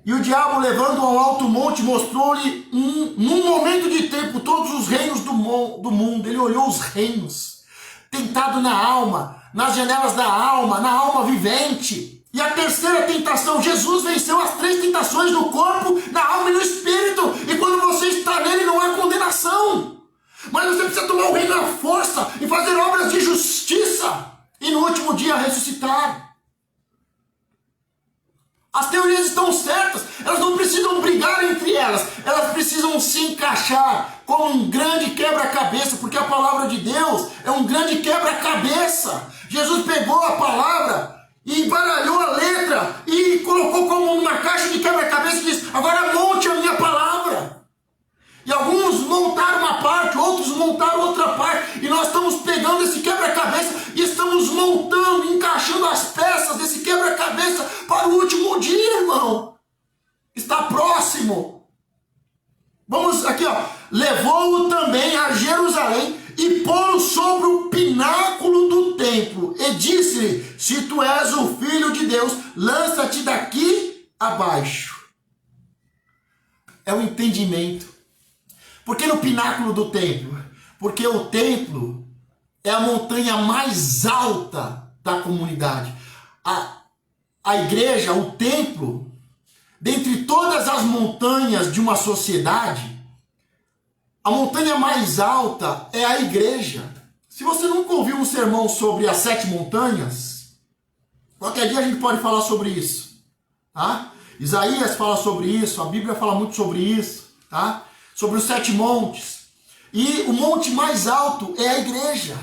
E o diabo, levando ao alto monte, mostrou-lhe num momento de tempo todos os reinos do mundo. Ele olhou os reinos, tentado na alma, nas janelas da alma, na alma vivente. E a terceira tentação, Jesus venceu as três tentações no corpo, na alma e no espírito. E quando você está nele, não há condenação. Mas você precisa tomar o reino na força e fazer obras de justiça. E no último dia ressuscitar. As teorias estão certas. Elas não precisam brigar entre elas. Elas precisam se encaixar como um grande quebra-cabeça. Porque a palavra de Deus é um grande quebra-cabeça. Jesus pegou a palavra e embaralhou a letra e colocou como uma caixa de quebra-cabeça e disse, agora monte a minha palavra. E alguns montaram uma parte, outros montaram outra parte. E nós estamos pegando esse quebra-cabeça e estamos montando, encaixando as peças desse quebra-cabeça para o último dia, irmão. Está próximo. Vamos aqui, ó. Levou-o também a Jerusalém e pô-lo sobre o pináculo do templo. E disse-lhe, se tu és o Filho de Deus, lança-te daqui abaixo. É o entendimento. Por que no pináculo do templo? Porque o templo é a montanha mais alta da comunidade. A igreja, o templo, dentre todas as montanhas de uma sociedade, a montanha mais alta é a igreja. Se você nunca ouviu um sermão sobre as 7 montanhas, qualquer dia a gente pode falar sobre isso. Tá? Isaías fala sobre isso, a Bíblia fala muito sobre isso. Tá? Sobre os 7 montes. E o monte mais alto é a igreja.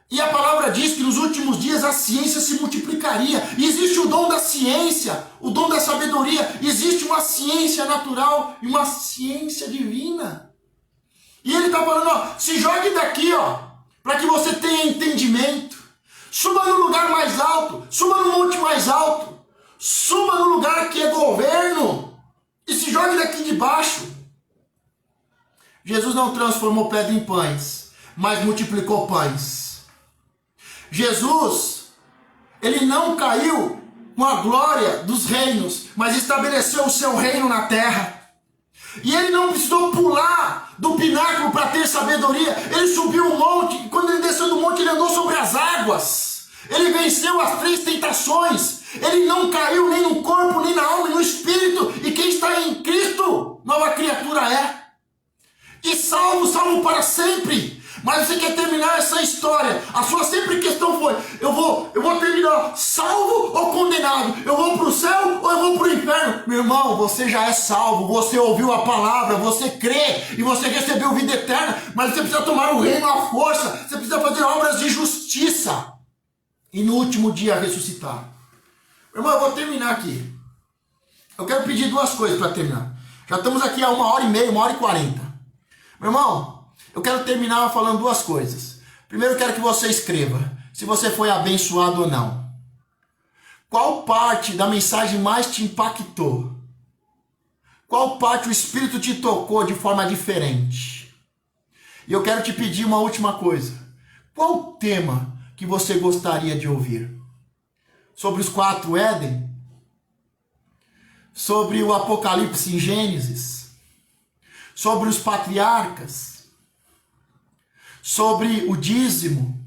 E a palavra diz que nos últimos dias a ciência se multiplicaria. E existe o dom da ciência, o dom da sabedoria. Existe uma ciência natural e uma ciência divina. E ele está falando, ó, se jogue daqui, ó, para que você tenha entendimento. Suba no lugar mais alto, suba no monte mais alto, suba no lugar que é governo e se jogue daqui de baixo. Jesus não transformou pedra em pães, mas multiplicou pães. Jesus, ele não caiu uma glória dos reinos, mas estabeleceu o seu reino na terra. E ele não precisou pular do pináculo para ter sabedoria. Ele subiu o monte, e quando ele desceu do monte, ele andou sobre as águas. Ele venceu as 3 tentações. Ele não caiu nem no corpo, nem na alma, nem no espírito. E quem está em Cristo, nova criatura é. E salvo para sempre. Mas você quer terminar essa história? A sua sempre questão foi: eu vou terminar salvo ou condenado? Eu vou para o céu ou eu vou para o inferno? Meu irmão, você já é salvo, você ouviu a palavra, você crê e você recebeu vida eterna, mas você precisa tomar o reino à força, você precisa fazer obras de justiça e no último dia ressuscitar. Meu irmão, eu vou terminar aqui. Eu quero pedir 2 coisas para terminar. Já estamos aqui há 1h30, 1h40. Meu irmão, eu quero terminar falando 2 coisas. Primeiro, eu quero que você escreva se você foi abençoado ou não. Qual parte da mensagem mais te impactou? Qual parte o Espírito te tocou de forma diferente? E eu quero te pedir uma última coisa. Qual o tema que você gostaria de ouvir? Sobre os 4 Éden? Sobre o Apocalipse em Gênesis? Sobre os patriarcas? Sobre o dízimo?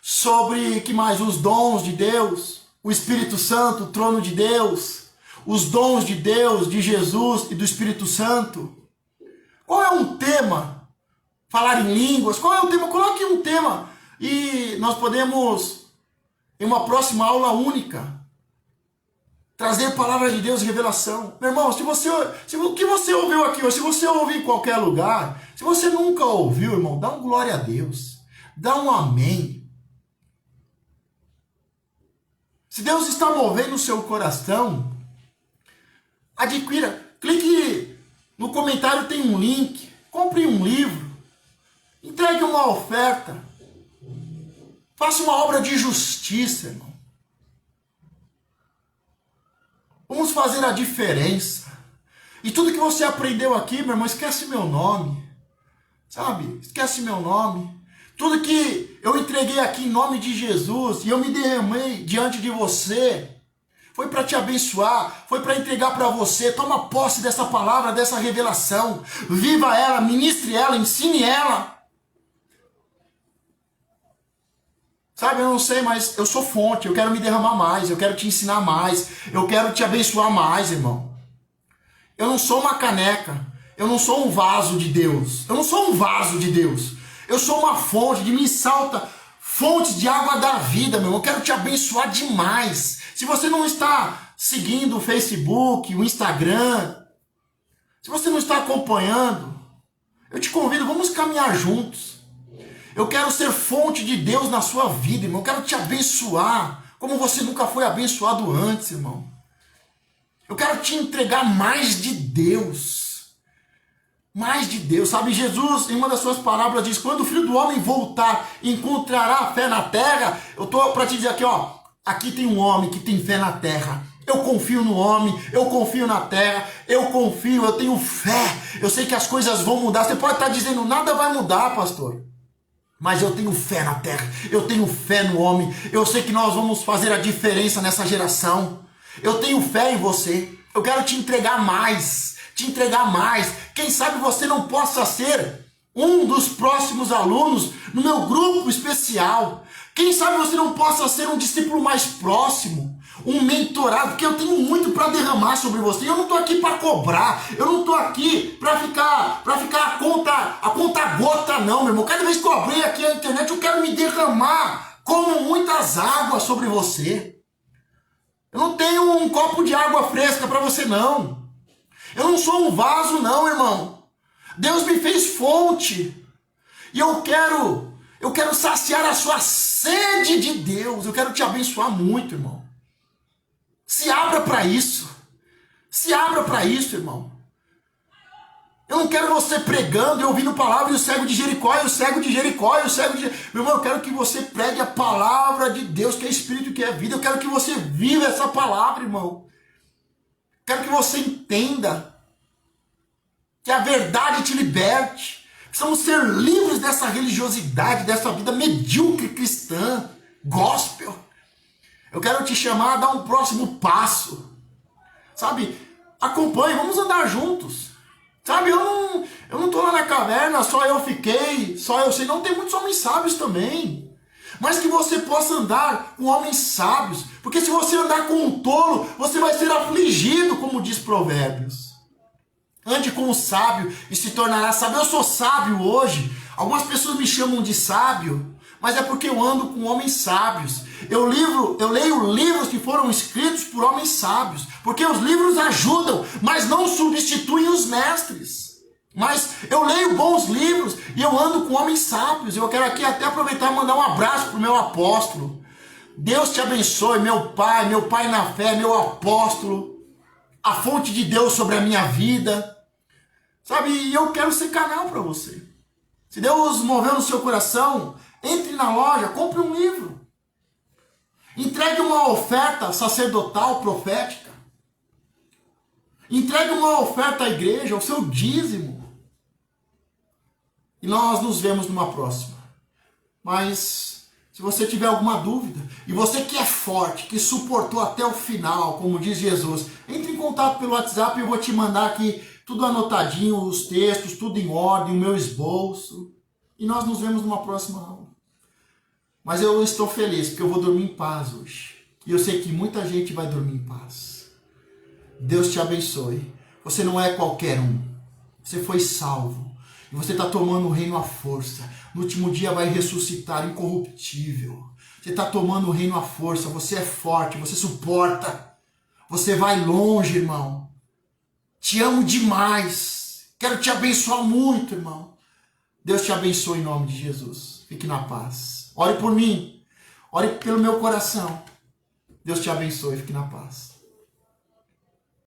Sobre, que mais? Os dons de Deus? O Espírito Santo, o trono de Deus? Os dons de Deus, de Jesus e do Espírito Santo? Qual é um tema? Falar em línguas? Qual é o tema? Coloque um tema e nós podemos, em uma próxima aula única, trazer palavra de Deus e revelação. Meu irmão, o que você ouviu aqui hoje, se você ouvir em qualquer lugar, se você nunca ouviu, irmão, dá um glória a Deus. Dá um amém. Se Deus está movendo o seu coração, adquira. Clique no comentário, tem um link. Compre um livro. Entregue uma oferta. Faça uma obra de justiça, irmão. Vamos fazer a diferença. E tudo que você aprendeu aqui, meu irmão, esquece meu nome. Sabe? Esquece meu nome. Tudo que eu entreguei aqui em nome de Jesus e eu me derramei diante de você, foi para te abençoar, foi para entregar para você. Toma posse dessa palavra, dessa revelação. Viva ela, ministre ela, ensine ela. Sabe, eu não sei, mas eu sou fonte, eu quero me derramar mais, eu quero te ensinar mais, eu quero te abençoar mais, irmão. Eu não sou uma caneca, eu não sou um vaso de Deus, eu não sou um vaso de Deus, eu sou uma fonte, de mim salta fontes de água da vida, meu irmão. Eu quero te abençoar demais. Se você não está seguindo o Facebook, o Instagram, se você não está acompanhando, eu te convido, vamos caminhar juntos. Eu quero ser fonte de Deus na sua vida, irmão. Eu quero te abençoar como você nunca foi abençoado antes, irmão. Eu quero te entregar mais de Deus. Mais de Deus. Sabe, Jesus, em uma das suas parábolas, diz: quando o Filho do Homem voltar, encontrará fé na terra. Eu estou para te dizer aqui, ó. Aqui tem um homem que tem fé na terra. Eu confio no homem, eu confio na terra, eu confio, eu tenho fé. Eu sei que as coisas vão mudar. Você pode estar dizendo: nada vai mudar, pastor. Mas eu tenho fé na terra, eu tenho fé no homem, eu sei que nós vamos fazer a diferença nessa geração. Eu tenho fé em você, eu quero te entregar mais, te entregar mais. Quem sabe você não possa ser um dos próximos alunos no meu grupo especial. Quem sabe você não possa ser um discípulo mais próximo, um mentorado, porque eu tenho muito para derramar sobre você. Eu não estou aqui para cobrar, eu não estou aqui para ficar a conta gota, não, meu irmão. Cada vez que eu abrir aqui a internet, eu quero me derramar como muitas águas sobre você. Eu não tenho um copo de água fresca para você, não. Eu não sou um vaso, não, irmão. Deus me fez fonte. E eu quero saciar a sua sede de Deus. Eu quero te abençoar muito, irmão. Se abra para isso. Se abra para isso, irmão. Eu não quero você pregando e ouvindo palavra, e o cego de Jericó, e o cego de Jericó, e o cego de... Meu irmão, eu quero que você pregue a palavra de Deus, que é Espírito, que é vida. Eu quero que você viva essa palavra, irmão. Quero que você entenda que a verdade te liberte. Precisamos ser livres dessa religiosidade, dessa vida medíocre cristã, gospel. Eu quero te chamar a dar um próximo passo. Sabe? Acompanhe, vamos andar juntos. Sabe, eu não tô lá na caverna, só eu fiquei, só eu sei. Não, tem muitos homens sábios também. Mas que você possa andar com homens sábios. Porque se você andar com um tolo, você vai ser afligido, como diz Provérbios. Ande com o sábio e se tornará sábio. Eu sou sábio hoje. Algumas pessoas me chamam de sábio, mas é porque eu ando com homens sábios. Eu leio livros que foram escritos por homens sábios, porque os livros ajudam, mas não substituem os mestres. Mas eu leio bons livros e eu ando com homens sábios. Eu quero aqui até aproveitar e mandar um abraço para o meu apóstolo. Deus te abençoe, meu pai na fé, meu apóstolo, a fonte de Deus sobre a minha vida. Sabe, e eu quero ser canal para você. Se Deus moveu no seu coração, entre na loja, compre um livro. Entregue uma oferta sacerdotal, profética. Entregue uma oferta à igreja, o seu dízimo. E nós nos vemos numa próxima. Mas, se você tiver alguma dúvida, e você que é forte, que suportou até o final, como diz Jesus, entre em contato pelo WhatsApp e eu vou te mandar aqui tudo anotadinho, os textos, tudo em ordem, o meu esboço. E nós nos vemos numa próxima aula. Mas eu estou feliz, porque eu vou dormir em paz hoje. E eu sei que muita gente vai dormir em paz. Deus te abençoe. Você não é qualquer um. Você foi salvo. E você está tomando o reino à força. No último dia vai ressuscitar incorruptível. Você está tomando o reino à força. Você é forte, você suporta. Você vai longe, irmão. Te amo demais. Quero te abençoar muito, irmão. Deus te abençoe em nome de Jesus. Fique na paz. Ore por mim. Ore pelo meu coração. Deus te abençoe. Fique na paz.